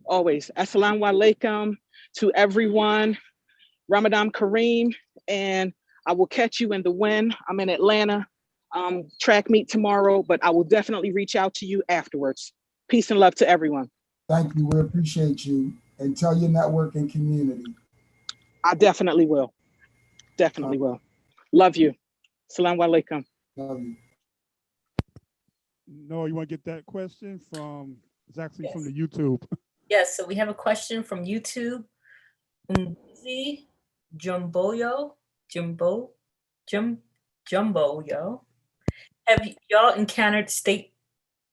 always. Assalamu alaikum to everyone. Ramadan Kareem, and I will catch you in the win. I'm in Atlanta, track meet tomorrow, but I will definitely reach out to you afterwards. Peace and love to everyone. Thank you. We appreciate you. And tell your network and community. I definitely will. Definitely will. Love you. Assalamu alaikum. Love you. No, you want to get that question from? It's actually from Yes. the YouTube. Yes, so we have a question from YouTube. Umbizi Jumboyo. Jumboyo. Have y'all encountered state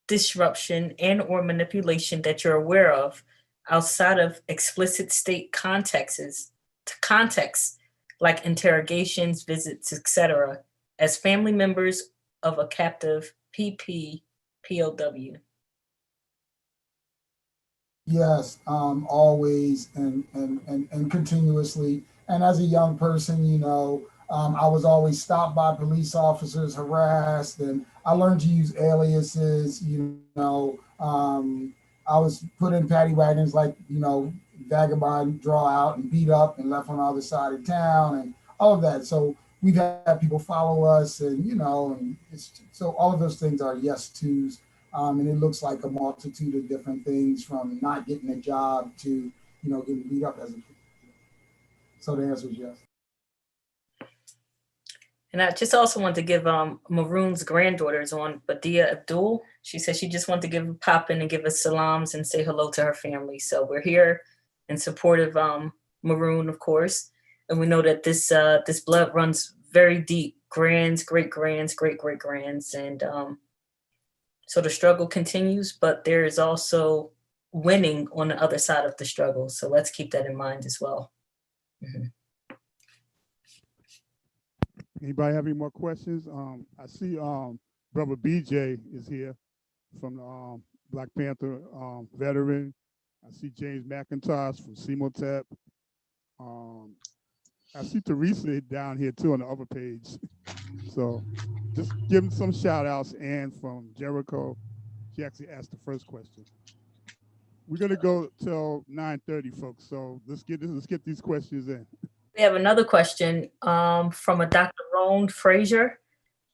disruption and or manipulation that you're aware of outside of explicit state contexts like interrogations, visits, etc., as family members of a captive POW? Yes, always and continuously. And as a young person, I was always stopped by police officers, harassed, and I learned to use aliases. I was put in paddy wagons like, Vagabond, draw out and beat up and left on the other side of town and all of that. So we've had people follow us and so all of those things are yes tos. And it looks like a multitude of different things from not getting a job to, getting beat up as a kid. So the answer is yes. And I just also want to give Maroon's granddaughters on Badia Abdul. She said she just wanted to give a pop in and give us salams and say hello to her family. So we're here in support of Maroon, of course. And we know that this blood runs very deep, grands, great-grands, great-great-grands. And so the struggle continues, but there is also winning on the other side of the struggle. So let's keep that in mind as well. Mm-hmm. Anybody have any more questions? I see Brother BJ is here from the Black Panther veteran. I see James McIntosh from CMOTEP. I see Teresa down here too on the other page. So just give them some shout outs. And from Jericho, she actually asked the first question. We're gonna go till 9:30, folks. So let's get these questions in. We have another question from a Dr. Roan Frazier.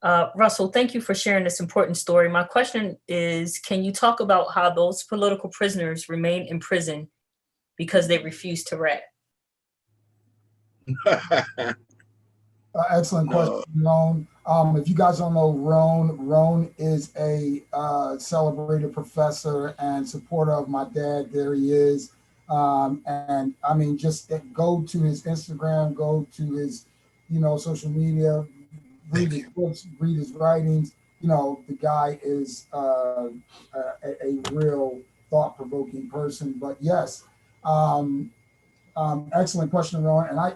Russell, thank you for sharing this important story. My question is, can you talk about how those political prisoners remain in prison because they refuse to rat? Excellent question, Roan. If you guys don't know Roan is a celebrated professor and supporter of my dad. There he is. And I mean, just go to his Instagram, go to his, social media, read his books, read his writings. The guy is a real thought-provoking person. But yes, excellent question, Rowan. And I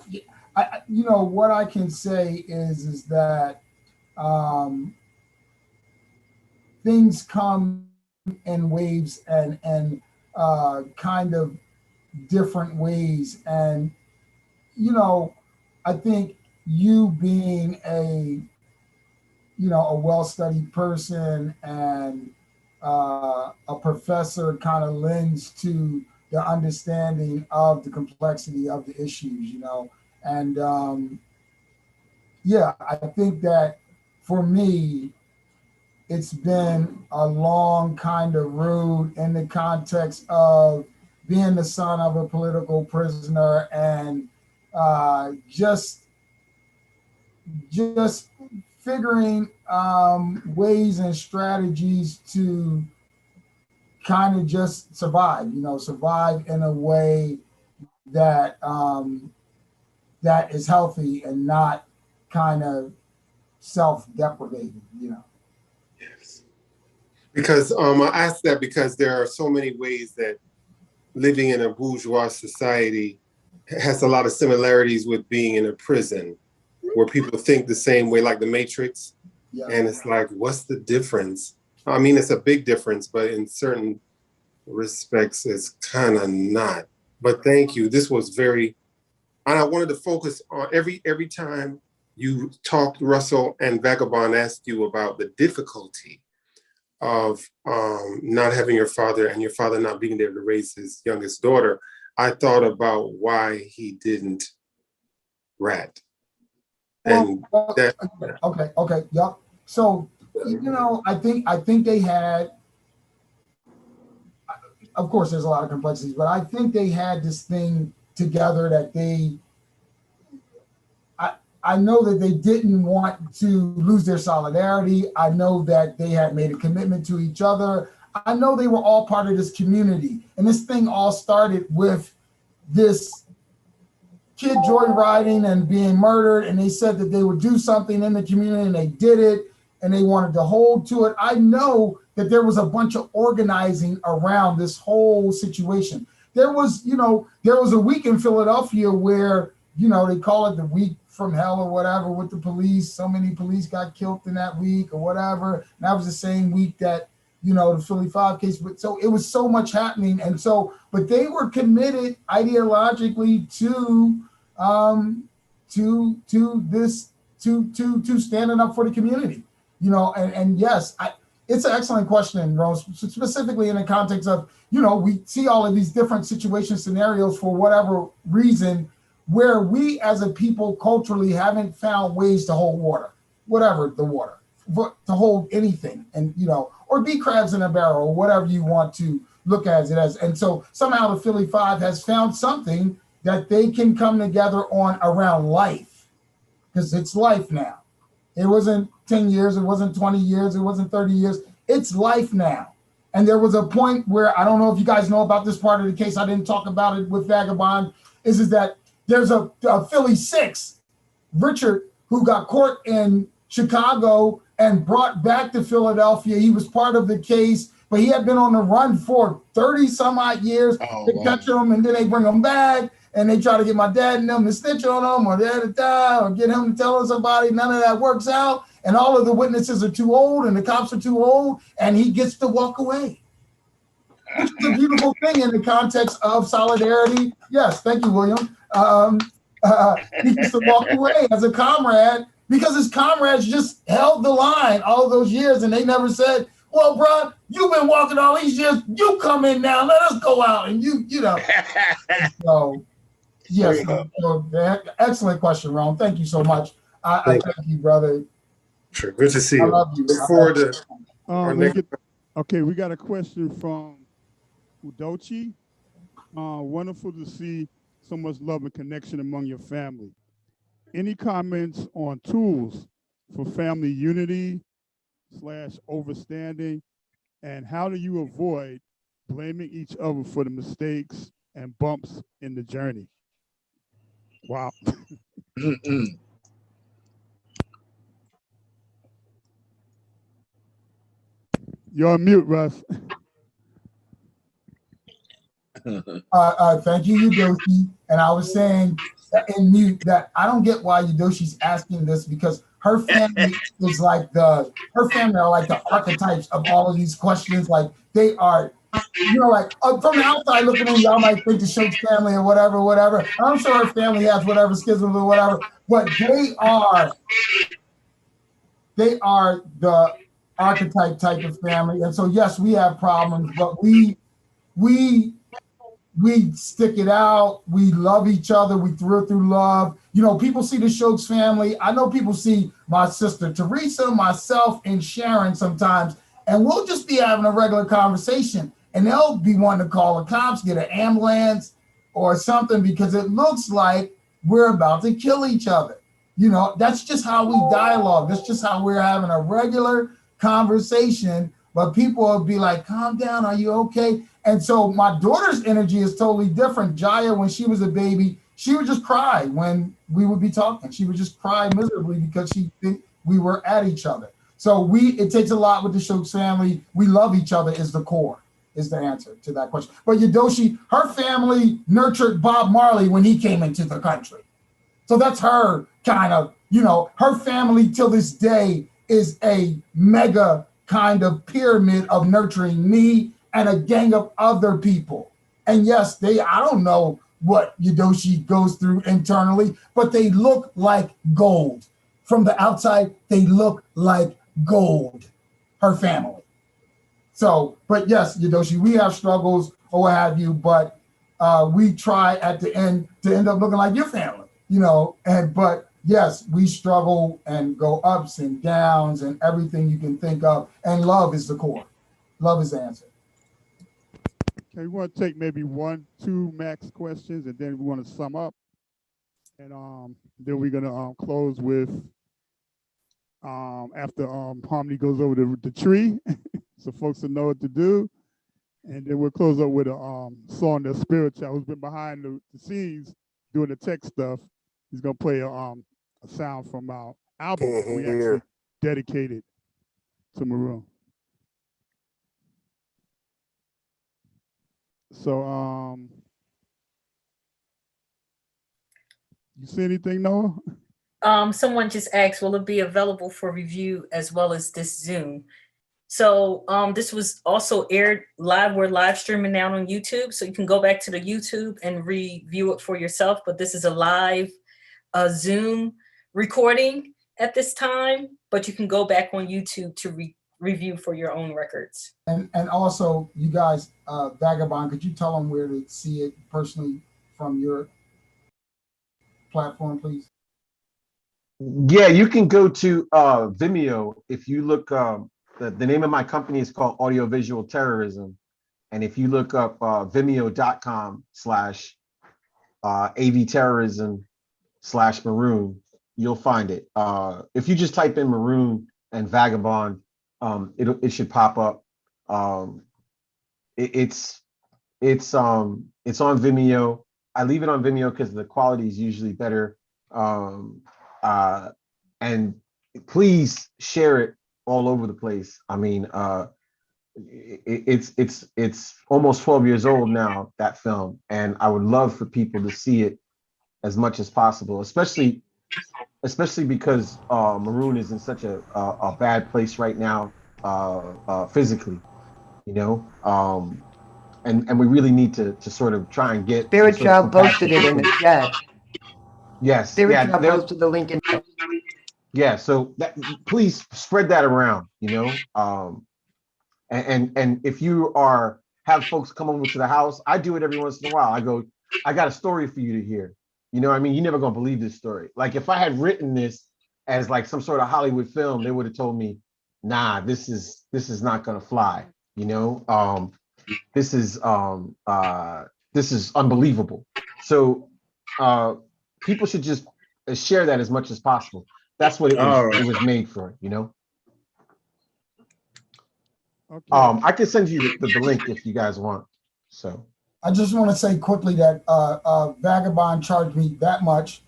what I can say is that things come in waves and kind of different ways. And, I think you being a well-studied person and a professor kind of lends to the understanding of the complexity of the issues, And I think that for me, it's been a long kind of road in the context of being the son of a political prisoner and just figuring ways and strategies to kind of just survive, survive in a way that that is healthy and not kind of self-deprecating, Yes. Because I ask that because there are so many ways that living in a bourgeois society has a lot of similarities with being in a prison where people think the same way, like the Matrix. Yeah. And it's like, what's the difference? I mean, it's a big difference, but in certain respects, it's kind of not. But thank you. This was very, and I wanted to focus on every time you talked, Russell, and Vagabond asked you about the difficulty of not having your father and your father not being there to raise his youngest daughter. I thought about why he didn't rat. And that, okay, yep. So, I think they had, of course, there's a lot of complexities, but I think they had this thing together that I know that they didn't want to lose their solidarity. I know that they had made a commitment to each other. I know they were all part of this community. And this thing all started with this kid joyriding and being murdered. And they said that they would do something in the community, and they did it, and they wanted to hold to it. I know that there was a bunch of organizing around this whole situation. There was a week in Philadelphia where, they call it the week from hell or whatever with the police. So many police got killed in that week or whatever. And that was the same week that, the Philly 5 case. But so it was so much happening. And so, but they were committed ideologically to standing up for the community, and yes, it's an excellent question, Rose, specifically in the context of, we see all of these different situation scenarios for whatever reason, where we as a people culturally haven't found ways to hold water, whatever the water, to hold anything, and, or be crabs in a barrel, or whatever you want to look at it as. And so somehow the Philly 5 has found something that they can come together on around life, because it's life now. It wasn't 10 years, it wasn't 20 years, it wasn't 30 years. It's life now. And there was a point where, I don't know if you guys know about this part of the case, I didn't talk about it with Vagabond, is that there's a Philly 6, Richard, who got caught in Chicago and brought back to Philadelphia. He was part of the case, but he had been on the run for 30 some odd years. They catch him, and then they bring him back, and they try to get my dad and them to snitch on him, or or get him to tell on somebody. None of that works out, and all of the witnesses are too old, and the cops are too old, and he gets to walk away. It's a beautiful thing in the context of solidarity. Yes, thank you, William. He gets to walk away as a comrade, because his comrades just held the line all those years, and they never said, well, bro, you've been walking all these years, you come in now, let us go out, and so yes, excellent question, Ron. Thank you so much. I thank you, brother. Sure, good to see you. I love you. Look forward to our next. Okay, we got a question from Udochi. Wonderful to see so much love and connection among your family. Any comments on tools for family unity / overstanding, and how do you avoid blaming each other for the mistakes and bumps in the journey? Wow. You're on mute, Russ. Thank you, Udoshi. And I was saying in mute that I don't get why Udoshi's asking this, because her family is like her family are like the archetypes of all of these questions. Like they are, like from the outside looking in, y'all might think the Shoatz family or whatever. And I'm sure her family has whatever schisms or whatever, but they are the archetype type of family. And so yes, we have problems, but we stick it out. We love each other. We through love. People see the Shoatz family. I know people see my sister Teresa, myself, and Sharon sometimes, and we'll just be having a regular conversation, and they'll be wanting to call the cops, get an ambulance or something, because it looks like we're about to kill each other. That's just how we dialogue. That's just how we're having a regular conversation, but people will be like, calm down, are you okay? And so my daughter's energy is totally different. Jaya, when she was a baby, she would just cry when we would be talking. She would just cry miserably because she think we were at each other. So it takes a lot with the Shoatz family. We love each other is the core, is the answer to that question. But Udoshi, her family nurtured Bob Marley when he came into the country. So that's her kind of, her family till this day is a mega kind of pyramid of nurturing me and a gang of other people. And yes, I don't know what Udoshi goes through internally, but they look like gold. From the outside, they look like gold, her family. So, but yes, Udoshi, we have struggles or what have you, but we try at the end to end up looking like your family, but yes, we struggle and go ups and downs and everything you can think of. And love is the core. Love is the answer. Okay, we want to take maybe 1, 2 max questions, and then we want to sum up, and then we're gonna close with after Harmony goes over the tree, so folks will know what to do, and then we'll close up with a song that Spirit Child, who's been behind the scenes doing the tech stuff. He's gonna play a sound from our album that we actually dedicated to Maroon. So, you see anything, Noah? Someone just asked, will it be available for review as well as this Zoom? So this was also aired live. We're live streaming now on YouTube, so you can go back to the YouTube and review it for yourself. But this is a live Zoom recording at this time, but you can go back on YouTube to review for your own records. And also, you guys, Vagabond, could you tell them where to see it personally from your platform, please? Yeah, you can go to Vimeo. If you look, the name of my company is called Audiovisual Terrorism. And if you look up vimeo.com/avterrorism/Maroon, you'll find it. If you just type in Maroon and Vagabond, it should pop up. It's on Vimeo. I leave it on Vimeo because the quality is usually better. And please share it all over the place. I mean, it's almost 12 years old now, that film, and I would love for people to see it as much as possible, especially because Maroon is in such a bad place right now, physically, you know, and we really need to sort of try and get. Spirit Child posted it in the chat. Yes. Spirit Child posted the link in. Yeah, so please spread that around, you know. And if you have folks come over to the house, I do it every once in a while. I go, I got a story for you to hear. You know what I mean? You're never gonna believe this story. Like if I had written this as like some sort of Hollywood film, they would have told me, nah, this is not gonna fly. You know, this is unbelievable. So people should just share that as much as possible. That's what it was made for, you know. Okay. I can send you the link if you guys want. So I just want to say quickly that Vagabond charged me that much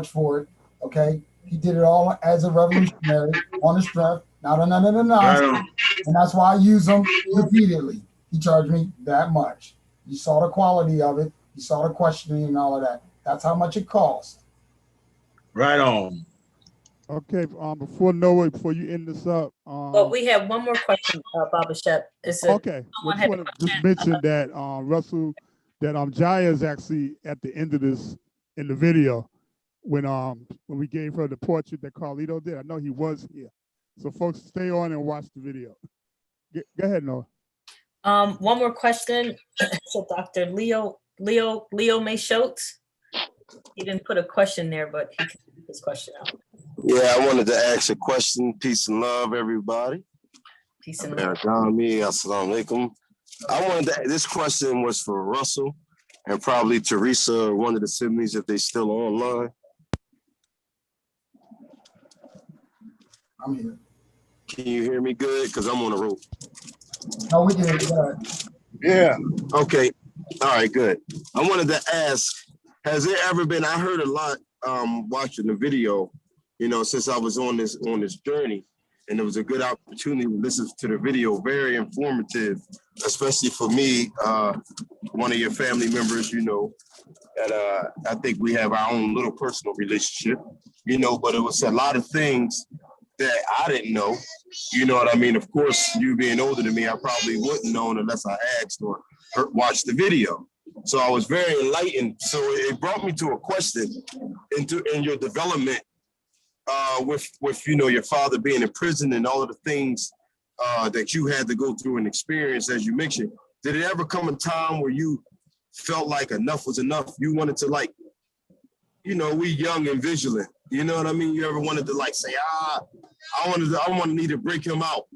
for it. Okay, he did it all as a revolutionary on his strength, not a nonsense, and that's why I use them repeatedly. He charged me that much. You saw the quality of it. You saw the questioning and all of that. That's how much it cost. Right on. Okay, before you end this up. But we have one more question, Baba Shep. Okay, I just want to just mention that, Russell, that Jaya is actually at the end of this in the video when we gave her the portrait that Carlito did. I know he was here. So folks, stay on and watch the video. Go ahead, Noah. One more question. So Dr. Leo May Shoatz. He didn't put a question there, but he can put his question out. Yeah, I wanted to ask a question. Peace and love, everybody. Peace and love. Assalamu alaikum. This question was for Russell and probably Teresa or one of the siblings if they still online. I'm here. Can you hear me good? Because I'm on the road. No, we did. Yeah. Okay. All right, good. I wanted to ask, has there ever been, I heard a lot watching the video, you know, since I was on this journey, and it was a good opportunity to listen to the video, very informative, especially for me, one of your family members, you know, that I think we have our own little personal relationship, you know, but it was a lot of things that I didn't know, you know what I mean? Of course, you being older than me, I probably wouldn't know unless I asked or watched the video. So I was very enlightened. So it brought me to a question in your development with you know, your father being in prison and all of the things that you had to go through and experience as you mentioned. Did it ever come a time where you felt like enough was enough? You wanted to, like, you know, we young and vigilant. You know what I mean? You ever wanted to like say, I need to break him out.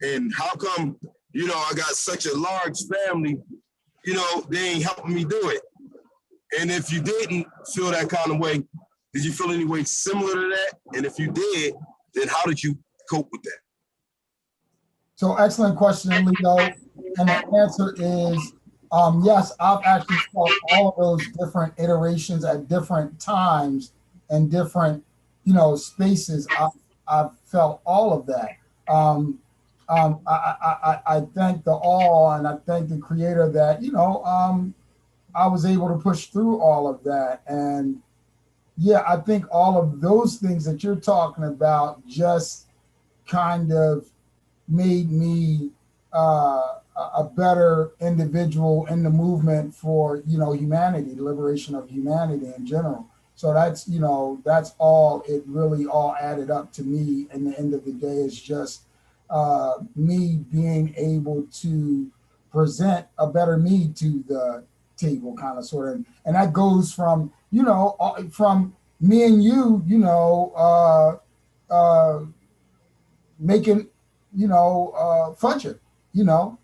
And how come you know, I got such a large family, you know, they ain't helping me do it. And if you didn't feel that kind of way, did you feel any way similar to that? And if you did, then how did you cope with that? So excellent question, Leo. And the answer is, yes, I've actually felt all of those different iterations at different times and different, you know, spaces. I've felt all of that. I thank the all, and I thank the creator that, you know, I was able to push through all of that. And yeah, I think all of those things that you're talking about just kind of made me a better individual in the movement for, you know, humanity, the liberation of humanity in general. So that's, you know, that's all, it really all added up to me. And the end of the day is just me being able to present a better me to the table, kind of, sort of. And that goes from, you know, from me and you, you know, making, you know, fudger, you know,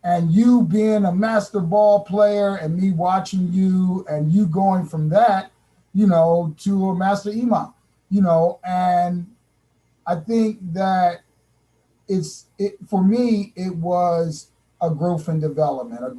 and you being a master ball player and me watching you and you going from that, you know, to a master imam, you know. And I think that for me, it was a growth and development, a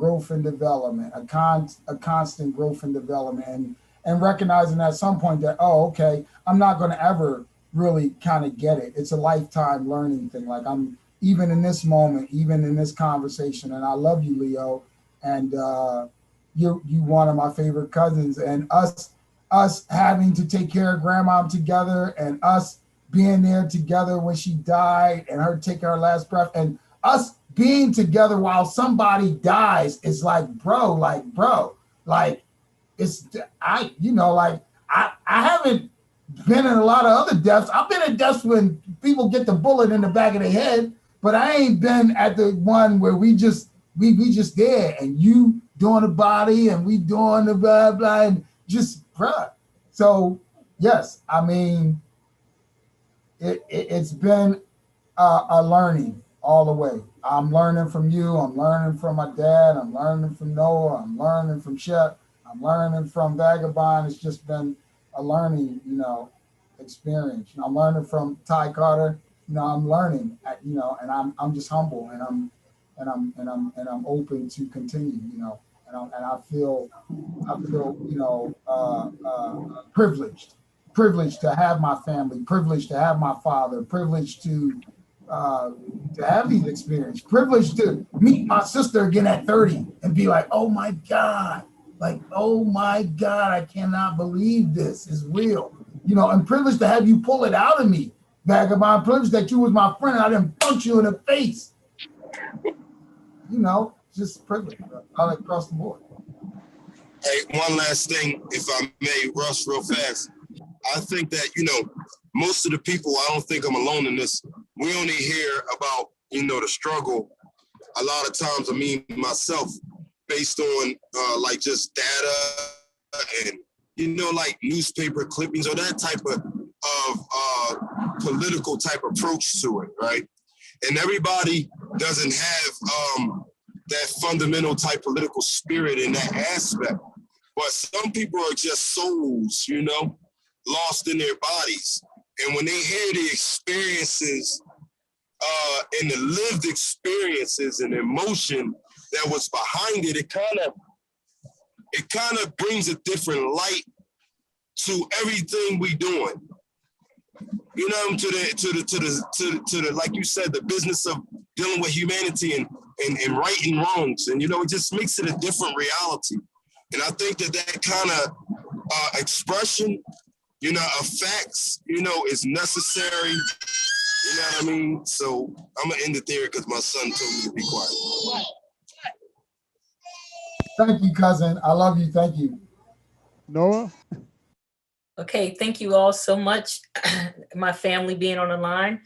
constant growth and development, and recognizing at some point that, oh, okay, I'm not going to ever really kind of get it. It's a lifetime learning thing. Like, I'm, even in this moment, even in this conversation, and I love you, Leo, and you one of my favorite cousins, and us having to take care of grandma together, and us being there together when she died and her taking her last breath, and us being together while somebody dies. Is like, bro, it's, you know, like, I haven't been in a lot of other deaths. I've been in deaths when people get the bullet in the back of their head, but I ain't been at the one where we just there and you doing the body and we doing the blah blah and just bruh. So yes, I mean, it's been a learning all the way. I'm learning from you. I'm learning from my dad. I'm learning from Noah. I'm learning from Shep. I'm learning from Vagabond. It's just been a learning, you know, experience. You know, I'm learning from Ty Carter. You know, I'm learning, you know, and I'm just humble, and I'm open to continue, you know, and I feel, you know, privileged to have my family, privileged to have my father, privileged to have these experiences, privileged to meet my sister again at 30 and be like, oh my God, I cannot believe this is real, you know, and privileged to have you pull it out of me, Vagabond, privileged that you was my friend and I didn't punch you in the face, you know, just privilege all across the board. Hey, one last thing, if I may, Russ, real fast. I think that, you know, most of the people, I don't think I'm alone in this, we only hear about, you know, the struggle a lot of times, I mean, myself, based on like just data and, you know, like newspaper clippings or that type of political type approach to it, right? And everybody doesn't have that fundamental type political spirit in that aspect. But some people are just souls, you know, lost in their bodies. And when they hear the experiences and the lived experiences and emotion that was behind it, it kind of brings a different light to everything we doing. You know, to the like you said, the business of dealing with humanity and righting wrongs, and you know, it just makes it a different reality. And I think that kind of expression, you know, of facts, you know, is necessary. You know what I mean? So I'm gonna end it there because my son told me to be quiet. Thank you, cousin. I love you. Thank you. Noah? Okay, thank you all so much. My family being on the line,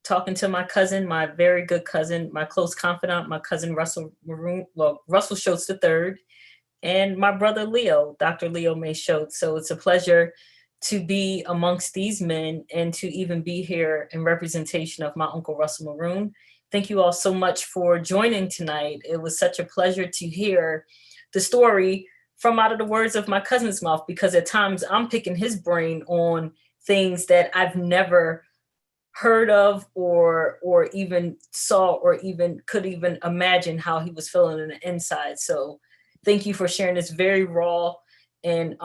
talking to my cousin, my very good cousin, my close confidant, my cousin Russell Maroon, well, Russell Shoatz III, and my brother Leo, Dr. Leo May Shoatz. So it's a pleasure to be amongst these men and to even be here in representation of my uncle Russell Maroon. thank you all so much for joining tonight. It was such a pleasure to hear the story from out of the words of my cousin's mouth, because at times I'm picking his brain on things that I've never heard of or even saw or even could even imagine how he was feeling on the inside. So thank you for sharing this very raw and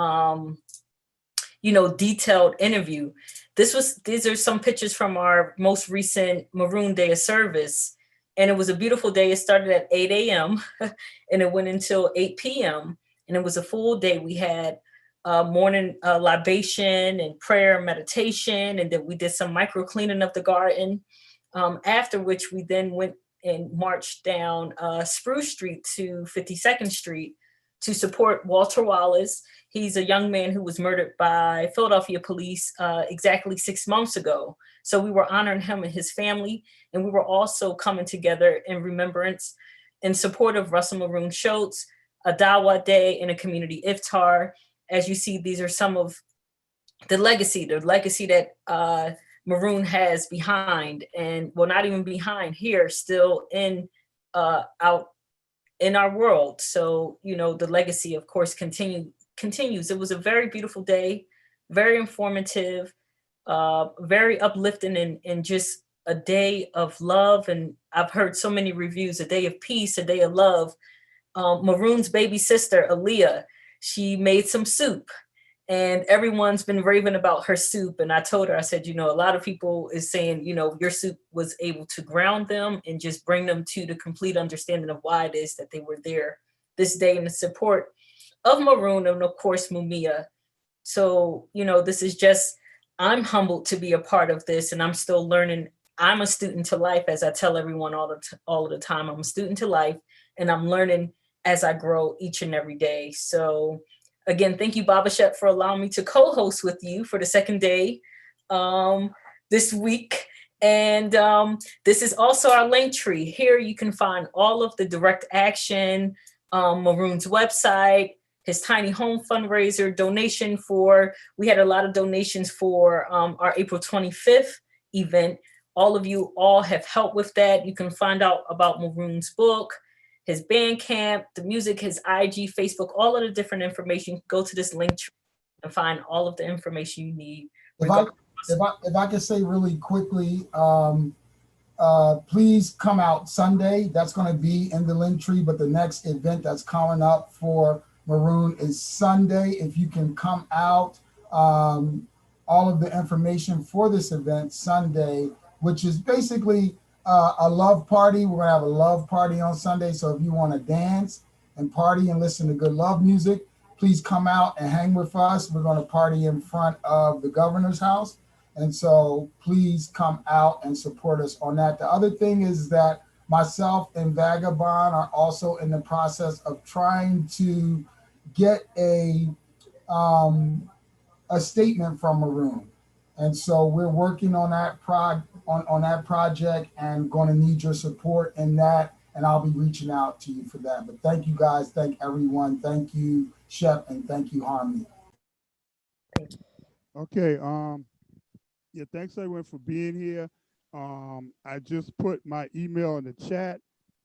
detailed interview. These are some pictures from our most recent Maroon Day of Service. And it was a beautiful day. It started at 8 a.m. and it went until 8 p.m. And it was a full day. We had morning libation and prayer and meditation. And then we did some micro cleaning of the garden. After which we then went and marched down Spruce Street to 52nd Street to support Walter Wallace. He's a young man who was murdered by Philadelphia police exactly 6 months ago. So we were honoring him and his family. And we were also coming together in remembrance in support of Russell Maroon Shoatz, a Dawa Day, and a community iftar. As you see, these are some of the legacy that Maroon has behind, and well, not even behind, here, still in out in our world. So, the legacy, of course, continues. It was a very beautiful day, very informative, very uplifting, and just a day of love. And I've heard so many reviews, a day of peace, a day of love. Maroon's baby sister, Aaliyah, she made some soup. And everyone's been raving about her soup. And I told her, I said, a lot of people is saying, your soup was able to ground them and just bring them to the complete understanding of why it is that they were there this day in the support of Maroon and, of course, Mumia. So, this is just, I'm humbled to be a part of this, and I'm still learning. I'm a student to life, as I tell everyone all of the time. I'm a student to life, and I'm learning as I grow each and every day. So, again, thank you, Baba Shep, for allowing me to co-host with you for the second day this week. And this is also our link tree. Here you can find all of the direct action, Maroon's website, his tiny home fundraiser, donation for, we had a lot of donations for our April 25th event. All of you all have helped with that. You can find out about Maroon's book, his Bandcamp, the music, his IG, Facebook, all of the different information. Go to this link tree and find all of the information you need. If I could say really quickly, please come out Sunday. That's going to be in the link tree, but the next event that's coming up for Maroon is Sunday. If you can come out, all of the information for this event Sunday, which is basically a love party. We're gonna have a love party on Sunday. So if you want to dance and party and listen to good love music, please come out and hang with us. We're going to party in front of the governor's house. And so please come out and support us on that. The other thing is that myself and Vagabond are also in the process of trying to get a statement from Maroon. And so we're working on that on that project and going to need your support in that. And I'll be reaching out to you for that. But thank you guys. Thank everyone. Thank you, Shep, and thank you, Harmony. Okay. Yeah, thanks everyone for being here. I just put my email in the chat.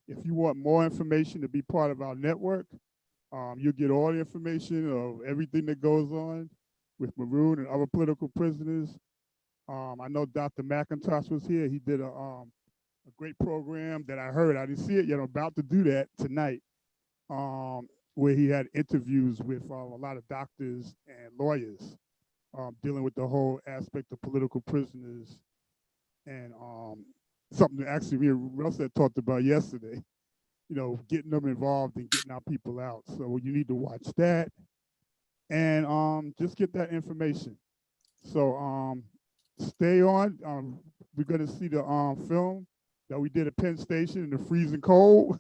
If you want more information to be part of our network, you'll get all the information of everything that goes on with Maroon and other political prisoners. I know Dr. McIntosh was here. He did a great program that I heard. I didn't see it yet. I'm about to do that tonight, where he had interviews with a lot of doctors and lawyers dealing with the whole aspect of political prisoners, and something that actually me and Russ had talked about yesterday, getting them involved and getting our people out. So you need to watch that and just get that information. So stay on. We're going to see the film that we did at Penn Station in the freezing cold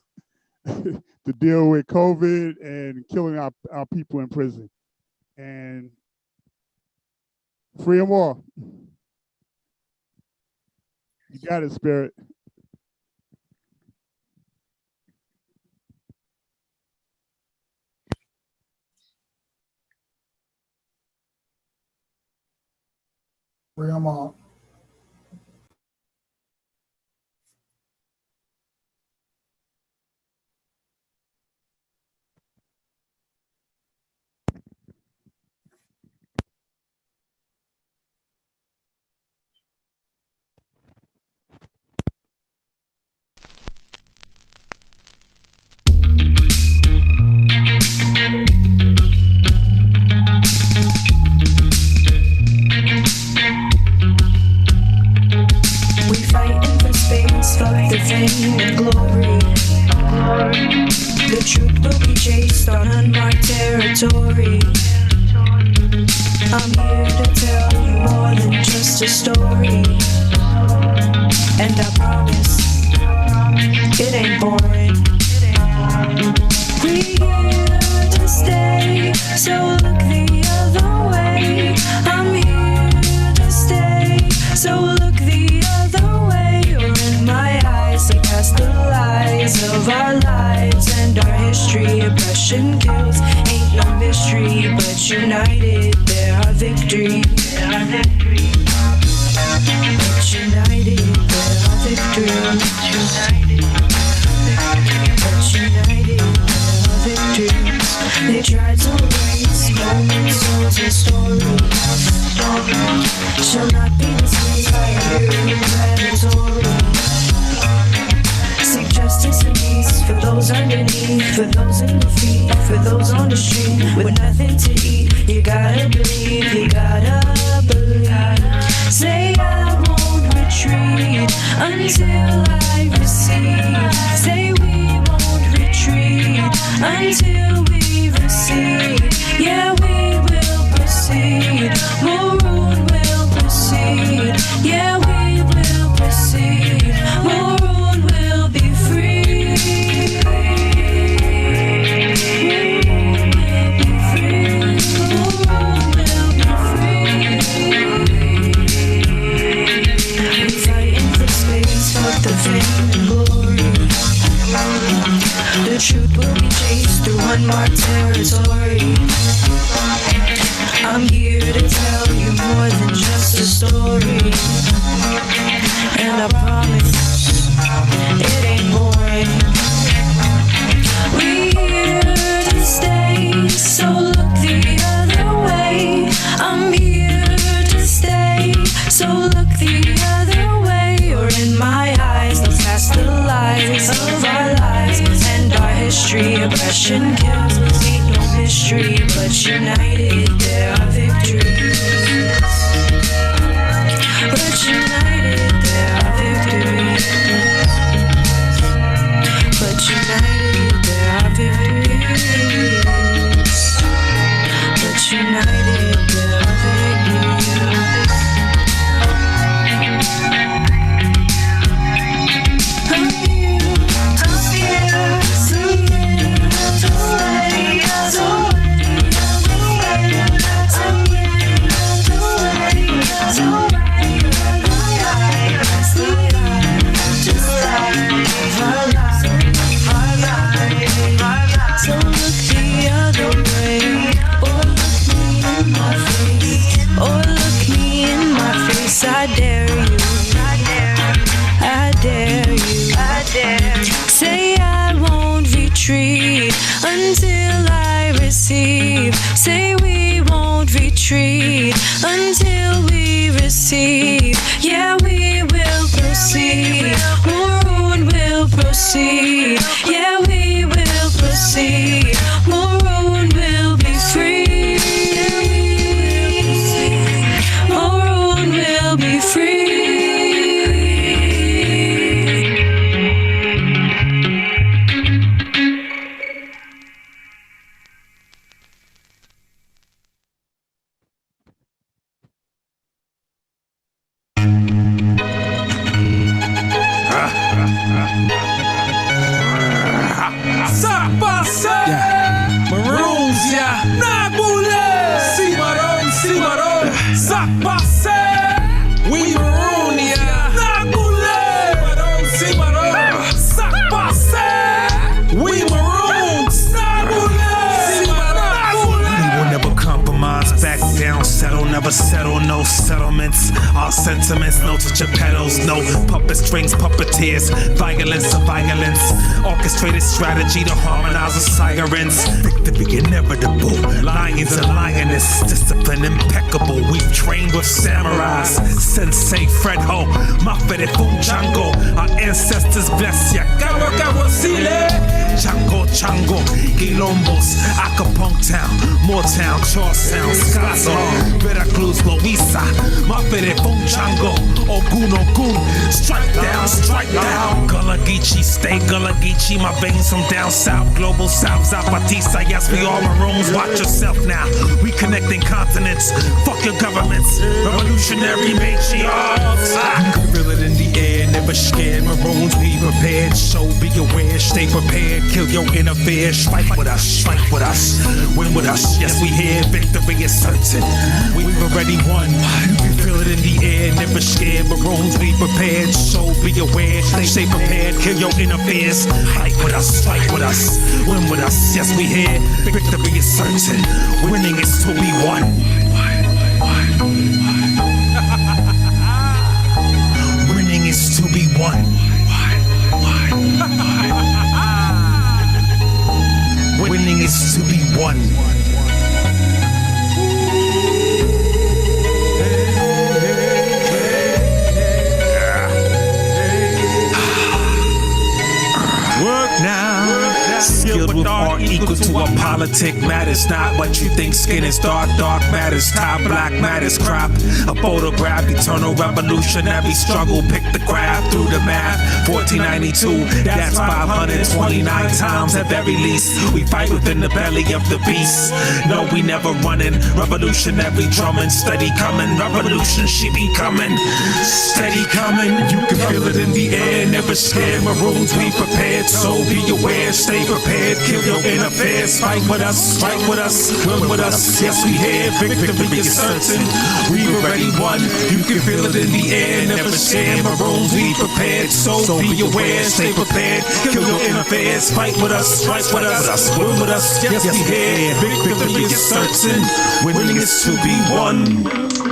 to deal with COVID and killing our people in prison. And free them all. You got it, Spirit. Free them all. to tell you more than just a story. And I promise it ain't boring. We're here to stay, so look the other way. I'm here to stay, so look the other way. You're in my eyes, they cast the lies of our lives and our history. Oppression kills, ain't no mystery, but united there are victory. There are victory. But united there are victory. But united there are victories. They tried to erase moments, souls and stories. Shall not be dismissed by mandatory. Seek justice and peace for those underneath, for those in defeat, for those on the street with nothing to eat. You gotta believe, you gotta believe. Say I won't retreat until I receive. Say we won't retreat until we receive. Yeah, we will proceed. Maroon will proceed. Yeah, we will proceed. Maroon will be free. Maroon will be free. We fighting for space, fuck the fame and glory. The truth will be chased through unmarked territory. I'm here to tell you more than just a story. And I promise it ain't boring. We're here to stay, so look the other way. I'm here to stay, so look the other way. You're in my eyes, they'll cast the lies of our lives and our history. Oppression kills, ain't no mystery, but united there are victories. But united there are victories. But united there are victories. But united there are victories. I'm here to so look the other way, or look me in my face, or look me in my face. I dare you, I dare you, I dare. Say I won't retreat until I receive. Say we won't retreat until we receive. Yeah, we will proceed. Maroon will proceed. Yeah, we will proceed. Maroon will be free. Maroon will be free. Yeah. Maroons, yeah. Nagule. Si Maroon. Ça passe. Oui, Maroon, yeah. Nagule. Si Maroon. Ça passe. Oui, Maroon. Nagule. Si Maroon. We will never compromise, back down, settle, never settle, no settlements. Our sentiments, no touch of pedals, no puppet strings, puppeteers, violence of violence. Orchestrated strategy to harmonize the sirens. Victory inevitable, lions and lioness, discipline impeccable. We've trained with samurais. Sensei Fred Ho, Mafere Funjango. Our ancestors bless ya. Kawakawasile. Chango, Quilombos, Acapulco Town, Moortown, Charlestown, Scottsdale, Blues, Louisa, Muffet and Boom Chango, Ogun Ogun, strike down, Gullah Geechee, stay Gullah Geechee, my veins from down south, global south, Zapatista, yes we all Maroons, watch yourself now, we connecting continents, fuck your governments, revolutionary matriarchs, you can feel it in the air, never scared, Maroons be prepared, so be aware, stay prepared, kill your inner fears, fight with us, win with us, yes we here, victory is certain, we've already won, you can feel it in the air, never scared, Maroons be prepared, so be aware, stay prepared, kill your inner fears, fight with us, win with us, yes we here, victory is certain, winning is to be won. Winning is to be won. Winning is to be won. Work now. Skilled with art equal to a politic matters. Not what you think, skin is dark matters. Top black matters, crop. A photograph, eternal revolutionary struggle. Pick the craft through the math. 1492, that's 529 times at very least. We fight within the belly of the beast. No, we never running. Revolutionary drumming, steady coming. Revolution, she be coming. Steady coming. You can feel it in the air, never scared. Maroons, we prepared, so be aware. Stay prepared, kill your inner fears. Fight with us, win with us. Yes, we here, victory is certain. We already won. You can feel it in the air, never scared. Maroons, we prepared, so be aware. Stay prepared, kill your inner fears. Fight with us, win with us. Yes, we here, victory is certain. Winning is to be won.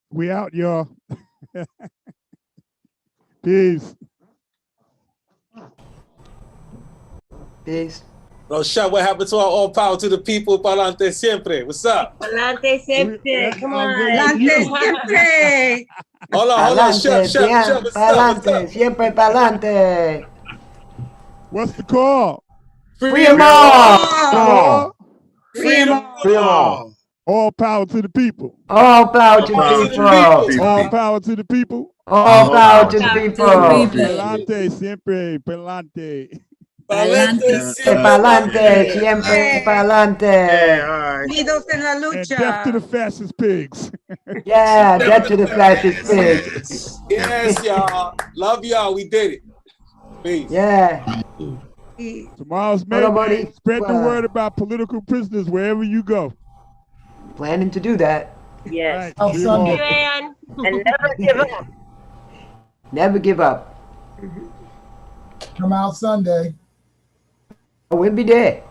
We out, y'all. Peace. Peace. No shot. What happened to our all power to the people? Palante siempre. What's up? Palante siempre. Come on. Palante siempre. Hold on. Chef. What's Palante, siempre palante. What's the call? Free them all. Free them all. All power to the people. All power to the people. All power to the people. All power to the people. Palante siempre, palante. Palante, siempre palante. Unidos en la And lucha. death to the fascist pigs. Yeah, death to the fascist pigs. Yes, y'all. Love y'all. We did it. Peace. Yeah. Tomorrow's May. Spread the word about political prisoners wherever you go. Planning to do that. Yes. Right, And never give up. Never give up. Come out Sunday. I will be there.